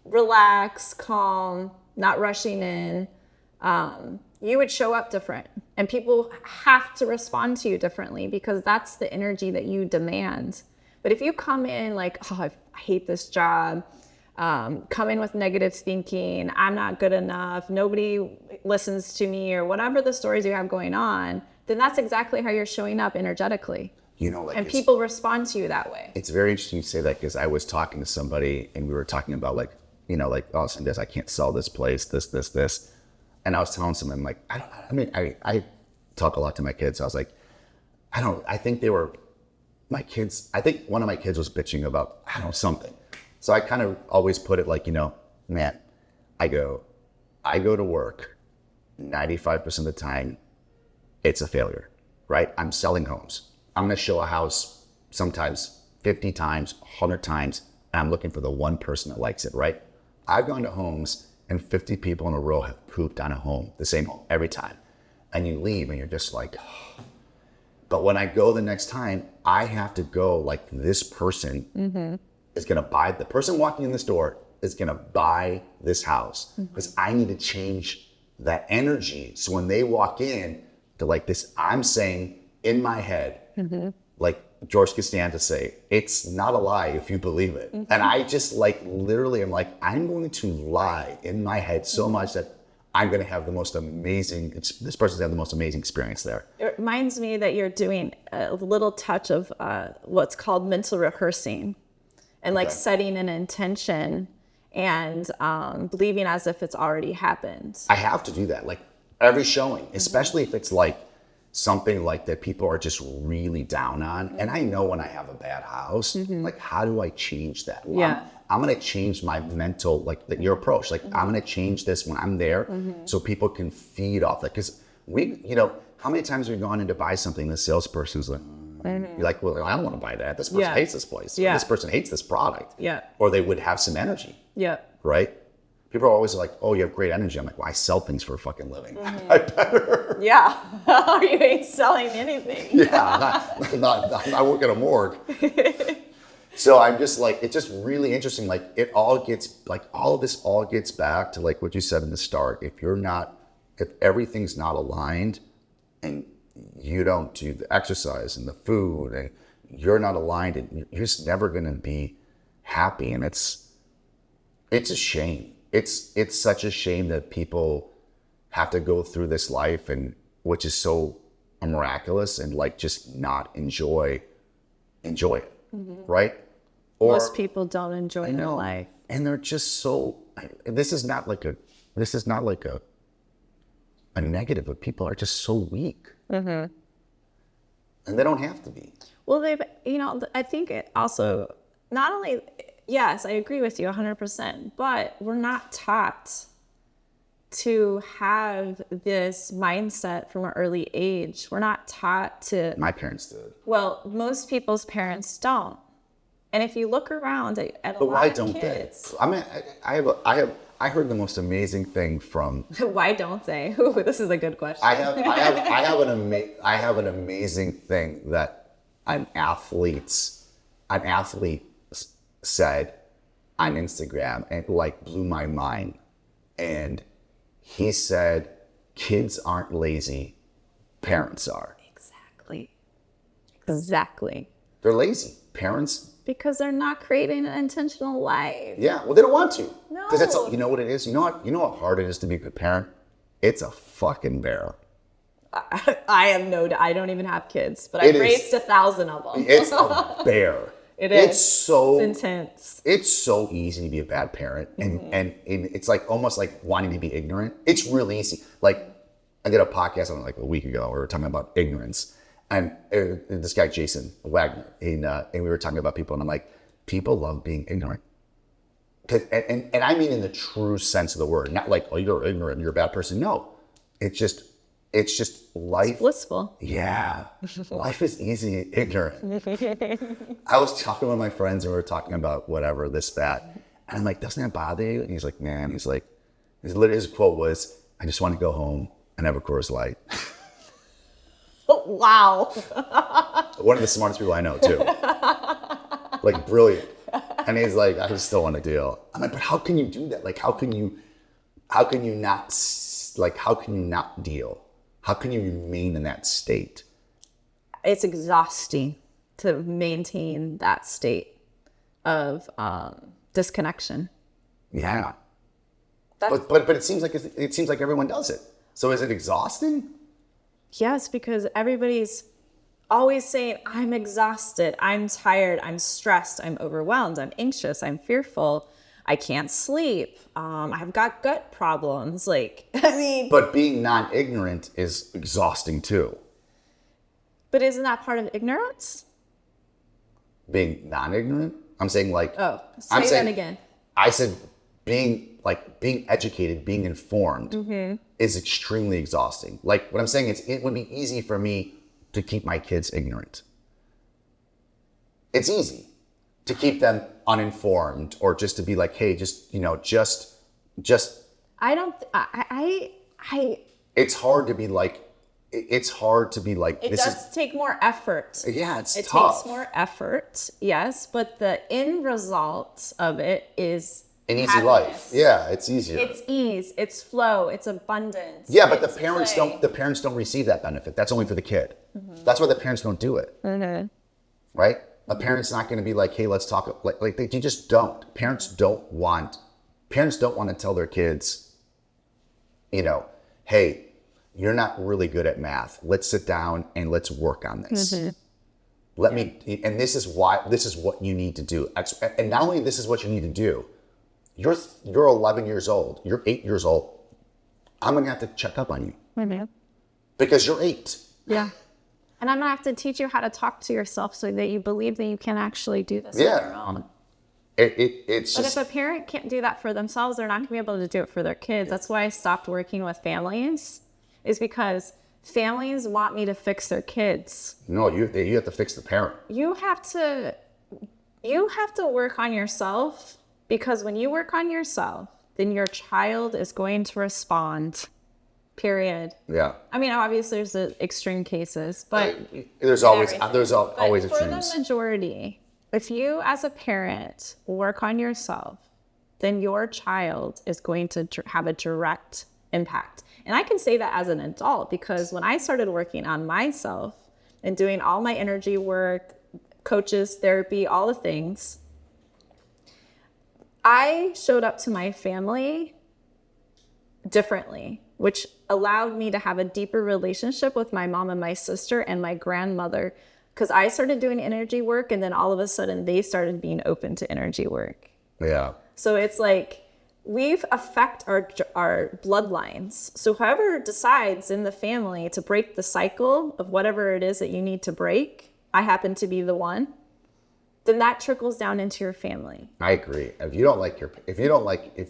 relaxed, calm, not rushing in, you would show up different. And people have to respond to you differently because that's the energy that you demand. But if you come in like, oh, I hate this job, come in with negative thinking, I'm not good enough, nobody listens to me, or whatever the stories you have going on, then that's exactly how you're showing up energetically. And people respond to you that way. It's very interesting you say that, because I was talking to somebody and we were talking about like, oh, I can't sell this place, this. And I was telling someone, like, I talk a lot to my kids. I was like, I think I think one of my kids was bitching about, something. So I kind of always put it like, man, I go to work 95% of the time, it's a failure, right? I'm selling homes. I'm going to show a house sometimes 50 times, 100 times, and I'm looking for the one person that likes it, right? I've gone to homes and 50 people in a row have pooped on a home, the same home, every time. And you leave and you're just like, oh. But when I go the next time, I have to go like this person is going to buy, the person walking in this door is going to buy this house, because I need to change that energy. So when they walk in, they're like this, I'm saying in my head, like George Costanza say, it's not a lie if you believe it. And I just like, literally, I'm like, I'm going to lie in my head so much that I'm going to have the most amazing, this person's going to have the most amazing experience there. It reminds me that you're doing a little touch of what's called mental rehearsing, and like setting an intention and believing as if it's already happened. I have to do that, like every showing, especially if it's like something like that people are just really down on. And I know when I have a bad house, like, how do I change that? Well, I'm going to change my mental, like your approach. Like, I'm going to change this when I'm there so people can feed off that. Because how many times have we gone in to buy something, the salesperson's like, you're like, well, I don't want to buy that. This person hates this place. This person hates this product. Or they would have some energy. Right? People are always like, oh, you have great energy. I'm like, well, I sell things for a fucking living. I better. You ain't selling anything. I'm not working at a morgue. So I'm just like, it's just really interesting. Like all of this all gets back to like what you said in the start. If everything's not aligned and you don't do the exercise and the food and you're not aligned, and you're just never going to be happy. And it's a shame. It's such a shame that people have to go through this life, and which is so miraculous, and like just not enjoy it, right? Or most people don't enjoy their life, and they're just so. This is not like a negative, but people are just so weak, and they don't have to be. Well, I think it also not only. Yes, I agree with you 100%, but we're not taught to have this mindset from an early age. We're not taught to. My parents did. Well, most people's parents don't. And if you look around at a lot of kids. I mean, I heard the most amazing thing from. Why don't they? Ooh, this is a good question. I have an amazing thing that an athlete said on Instagram, and like blew my mind. And he said, kids aren't lazy, parents are. Exactly. They're lazy. Parents. Because they're not creating an intentional life. Yeah, well, they don't want to. No. Because you know what it is? You know how hard it is to be a good parent? It's a fucking bear. I don't even have kids, but I've raised 1,000 of them. It's a bear. It's intense. It's so easy to be a bad parent, and it's like almost like wanting to be ignorant. It's really easy. Like I did a podcast on like a week ago. We were talking about ignorance, and this guy Jason Wagner, and we were talking about people, and I'm like, people love being ignorant. and I mean in the true sense of the word, not like, oh, you're ignorant, you're a bad person. No, it's just life. It's blissful. Yeah, life is easy, ignorant. I was talking with my friends and we were talking about whatever, this, that. And I'm like, doesn't that bother you? And he's like, man, his quote was, I just want to go home and have a Coors Light. Oh, wow. One of the smartest people I know too. Like brilliant. And he's like, I just still want to deal. I'm like, but how can you do that? Like, how can you not deal? How can you remain in that state? It's exhausting to maintain that state of disconnection. Yeah. But it seems like everyone does it. So is it exhausting? Yes, because everybody's always saying, I'm exhausted, I'm tired, I'm stressed, I'm overwhelmed, I'm anxious, I'm fearful, I can't sleep, I've got gut problems. Like, I mean. But being non-ignorant is exhausting too. But isn't that part of ignorance? Being non-ignorant? I'm saying like. Oh, say that again. I said being educated, being informed is extremely exhausting. Like what I'm saying is it would be easy for me to keep my kids ignorant. It's easy to keep them uninformed or just to be like, hey, just. It's hard to be like, it does take more effort. Yeah, it tough. Takes more effort, yes, but the end result of it is an easy happiness. Life. Yeah, it's easier. It's ease, it's flow, it's abundance. Yeah, but the parents don't receive that benefit. That's only for the kid. Mm-hmm. That's why the parents don't do it. Mm-hmm. Right? A parent's not going to be like, hey, let's talk. Like they just don't. Parents don't want to tell their kids, hey, you're not really good at math. Let's sit down and let's work on this. Mm-hmm. And this is what you need to do. And not only this is what you need to do, you're 11 years old, you're 8 years old. I'm going to have to check up on you. Mm-hmm. Because you're 8. Yeah. And I'm going to have to teach you how to talk to yourself so that you believe that you can actually do this on your own. But if a parent can't do that for themselves, they're not going to be able to do it for their kids. That's why I stopped working with families, is because families want me to fix their kids. No, you have to fix the parent. You have to work on yourself, because when you work on yourself, then your child is going to respond. Period. Yeah. I mean, obviously there's the extreme cases, but there's always extremes. For the majority, if you as a parent work on yourself, then your child is going to have a direct impact. And I can say that as an adult, because when I started working on myself and doing all my energy work, coaches, therapy, all the things, I showed up to my family differently, which allowed me to have a deeper relationship with my mom and my sister and my grandmother, because I started doing energy work, and then all of a sudden they started being open to energy work. Yeah. So it's like we affect our bloodlines. So whoever decides in the family to break the cycle of whatever it is that you need to break, I happen to be the one, then that trickles down into your family. I agree. If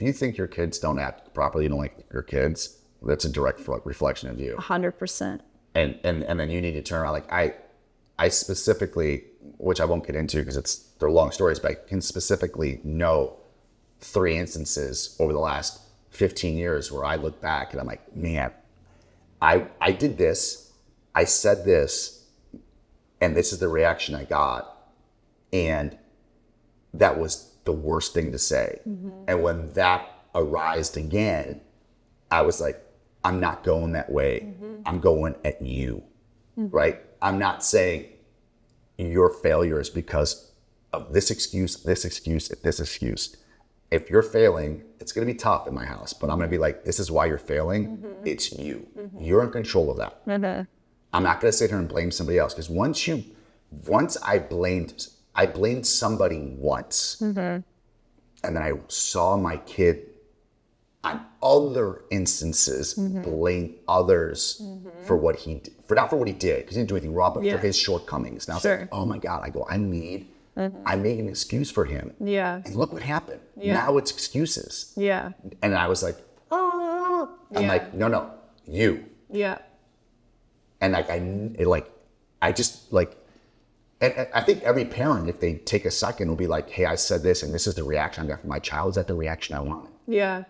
you think your kids don't act properly, you don't like your kids, that's a direct reflection of you. 100%. And then you need to turn around. Like I specifically, which I won't get into because they're long stories, but I can specifically know 3 instances over the last 15 years where I look back and I'm like, man, I did this, I said this, and this is the reaction I got. And that was the worst thing to say. Mm-hmm. And when that arised again, I was like, I'm not going that way. Mm-hmm. I'm going at you, right? I'm not saying your failure is because of this excuse. If you're failing, it's going to be tough in my house, but I'm going to be like, this is why you're failing. Mm-hmm. It's you. Mm-hmm. You're in control of that. Mm-hmm. I'm not going to sit here and blame somebody else, because once I blamed somebody once, mm-hmm. and then I saw my kid on other instances mm-hmm. blame others mm-hmm. for what he did, not for what he did, because he didn't do anything wrong, but for his shortcomings. Now it's like, oh my God, I need I made an excuse for him. Yeah. And look what happened. Yeah. Now it's excuses. Yeah. And I was like, oh, I'm Yeah. like, no, you. Yeah. And like, I just like, and I think every parent, if they take a second, will be like, hey, I said this, and this is the reaction I got from my child. Is that the reaction I wanted? Yeah.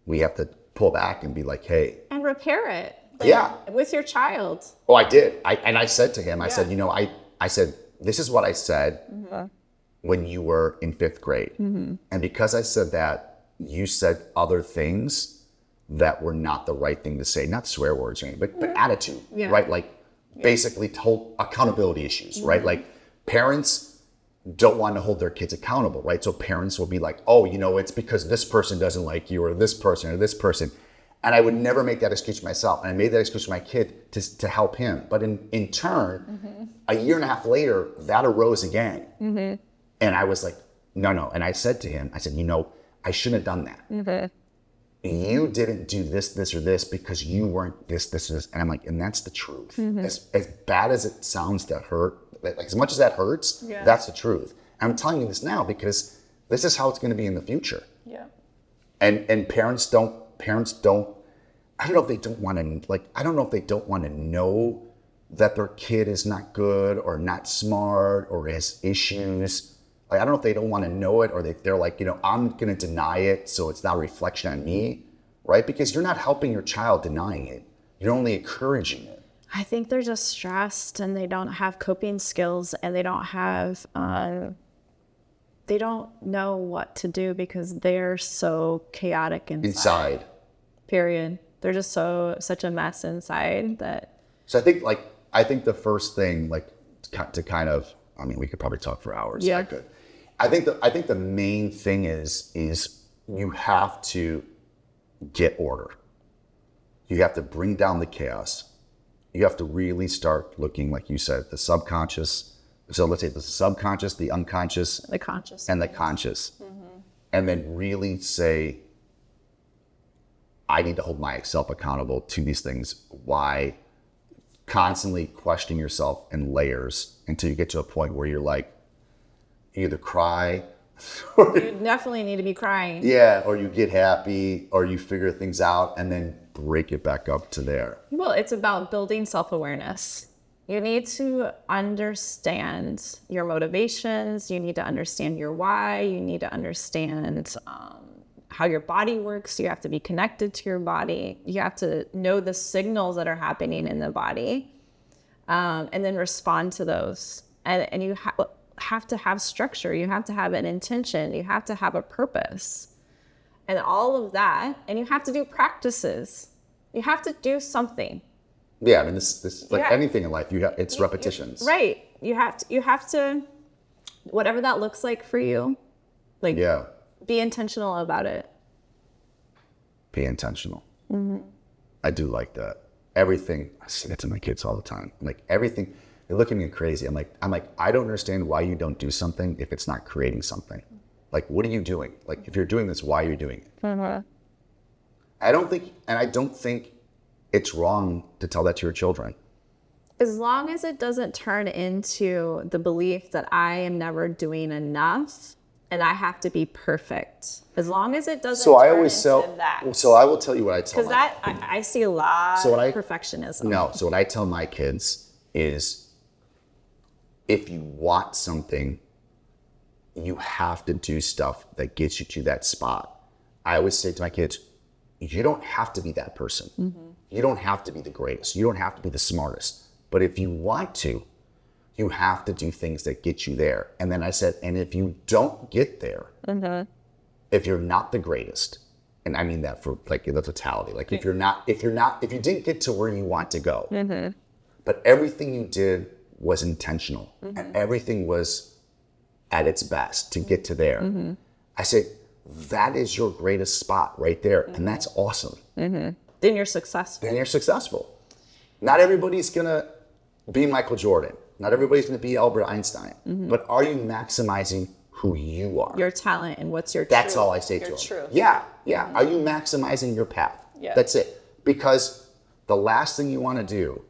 We have to pull back and be like, hey. And repair it. Yeah. With your child. Oh, I did. I said to him, I said, I said, this is what I said when you were in 5th grade. And because I said that, you said other things that were not the right thing to say, not swear words or anything, but attitude, right? Like basically told accountability issues, right? Like parents don't want to hold their kids accountable, right? So parents will be like, oh, it's because this person doesn't like you or this person or this person. And I would never make that excuse for myself. And I made that excuse for my kid to help him. But in turn, a year and a half later, that arose again. And I was like, no. And I said to him, I said, I shouldn't have done that. You didn't do this, or this because you weren't this, or this. And I'm like, and that's the truth. As bad as it sounds to hurt, like as much as that hurts, that's the truth. I'm telling you this now because this is how it's going to be in the future. Yeah. And parents don't, I don't know if they don't want to know that their kid is not good or not smart or has issues. Like, I don't know if they don't want to know it or they're like, I'm going to deny it so it's not a reflection on me, right? Because you're not helping your child denying it. You're only encouraging it. I think they're just stressed and they don't have coping skills and they don't have, they don't know what to do because they're so chaotic inside. Period. They're just such a mess inside that. So I think the first thing, to kind of, we could probably talk for hours. Yeah. I think the main thing is you have to get order. You have to bring down the chaos. You have to really start looking, like you said, the subconscious. So let's say the subconscious, the unconscious, the conscious, and the conscious. And then really say, I need to hold myself accountable to these things. Why? Constantly questioning yourself in layers until you get to a point where you're like, you either cry. You definitely need to be crying. Yeah, or you get happy, or you figure things out and then break it back up to there. Well, it's about building self-awareness. You need to understand your motivations. You need to understand your why. You need to understand how your body works. You have to be connected to your body. You have to know the signals that are happening in the body, and then respond to those. And you have to have structure. You have to have an intention. You have to have a purpose. And all of that, and you have to do practices. You have to do something. Yeah, this like anything in life, it's repetitions. Right. You have to, whatever that looks like for you, be intentional about it. Be intentional. I do like that. Everything, I say that to my kids all the time. I'm like, everything, they look at me crazy. I'm like, I don't understand why you don't do something if it's not creating something. Like, what are you doing? Like, if you're doing this, why are you doing it? I don't think it's wrong to tell that to your children. As long as it doesn't turn into the belief that I am never doing enough and I have to be perfect. As long as it doesn't turn into that. So I will tell you what I tell Because I see a lot of perfectionism. No, so what I tell my kids is if you want something, you have to do stuff that gets you to that spot. I always say to my kids, you don't have to be that person. You don't have to be the greatest. You don't have to be the smartest. But if you want to, you have to do things that get you there. And then I said, and if you don't get there, if you're not the greatest, and I mean that for like the totality, like if you didn't get to where you want to go, but everything you did was intentional and everything was at its best to get to there. I said, that is your greatest spot right there. And that's awesome. Then you're successful. Not everybody's going to be Michael Jordan. Not everybody's going to be Albert Einstein. But are you maximizing who you are? Your talent and what's your That's all I say to them. Truth. Yeah. Are you maximizing your path? Yeah. That's it. Because the last thing you want to do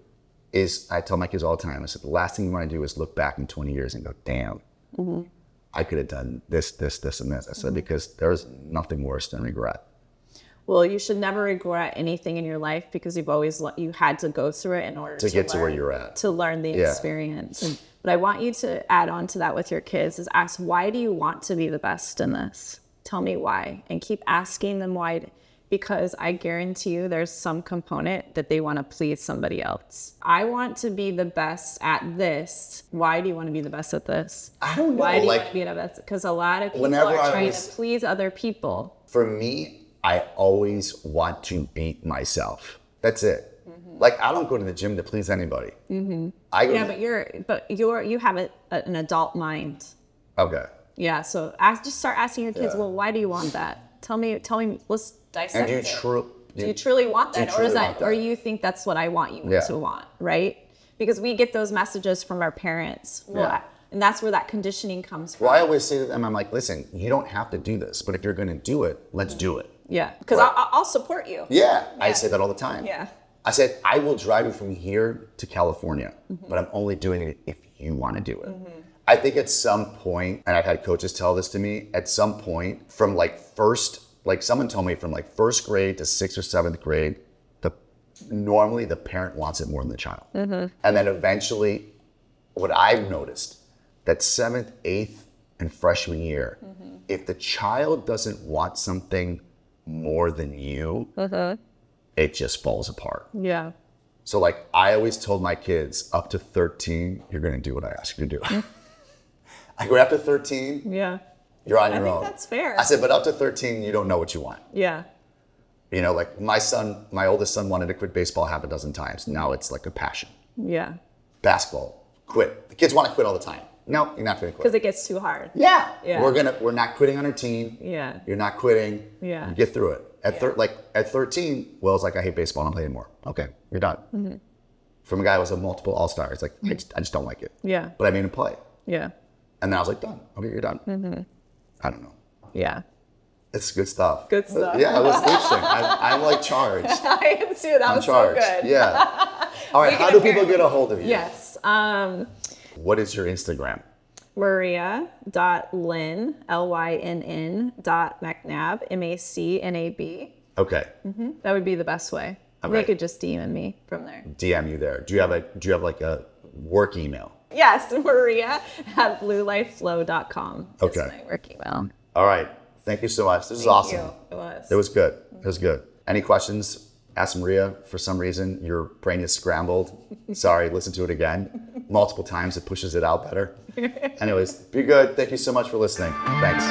is, I tell my kids all the time, I said, the last thing you want to do is look back in 20 years and go, damn, I could have done this, and this. I said, because there's nothing worse than regret. Well, you should never regret anything in your life because you had to go through it in order to get to learn, where you're at. To learn the experience. But I want you to add on to that with your kids is ask, why do you want to be the best in this? Tell me why. And keep asking them why, because I guarantee you there's some component that they want to please somebody else. I want to be the best at this. Why do you want to be the best at this? I don't know. Why do you want to be the best? Because a lot of people are trying to please other people. For me, I always want to beat myself. That's it. Like, I don't go to the gym to please anybody. But you have an adult mind. Okay. Yeah. So just start asking your kids. Well, why do you want that? Tell me. Let's dissect And do you truly want that, or you think that's what I want you to want, right? Because we get those messages from our parents. And that's where that conditioning comes from. Well, I always say to them, I'm like, listen, you don't have to do this, but if you're going to do it, let's do it. Yeah, because I'll support you. Yeah, I say that all the time. Yeah. I said, I will drive you from here to California, but I'm only doing it if you want to do it. I think at some point, and I've had coaches tell this to me, at some point from someone told me from first grade to 6th or 7th grade, normally the parent wants it more than the child. And then eventually, what I've noticed, that 7th, 8th, and freshman year, if the child doesn't want something more than you, it just falls apart. Yeah. So I always told my kids, up to 13, you're going to do what I ask you to do. I go, after 13, you're on your own. I think that's fair. I said, but up to 13, you don't know what you want. Yeah. You know, my oldest son wanted to quit baseball half a dozen times. Now it's like a passion. Yeah. Basketball, quit. The kids want to quit all the time. No, you're not going to quit. Because it gets too hard. Yeah. Yeah. We're not quitting on our team. Yeah. You're not quitting. Yeah. You get through it. At 13, Will's like, I hate baseball. I'm not playing anymore. Okay, you're done. From a guy who was a multiple all-star. It's like, I just don't like it. Yeah. But I made him play. Yeah. And then I was like, done. Okay, you're done. I don't know. Yeah. It's good stuff. Good stuff. Yeah, it was interesting. I'm charged. I am too. That was charged. So good. Yeah. All right, how do people get a hold of you? Yes. What is your Instagram? Maria.Lynn, LYNN.Macnab, MACNAB. Okay. That would be the best way. Okay. They could just DM me from there. DM you there. Do you have a work email? Yes, Maria@bluelifeflow.com. Okay. That's my work email. All right. Thank you so much. This is awesome. Thank you. It was. It was good. It was good. Any questions? Ask Maria. For some reason, your brain is scrambled. Sorry, listen to it again. Multiple times, it pushes it out better. Anyways, be good. Thank you so much for listening. Thanks.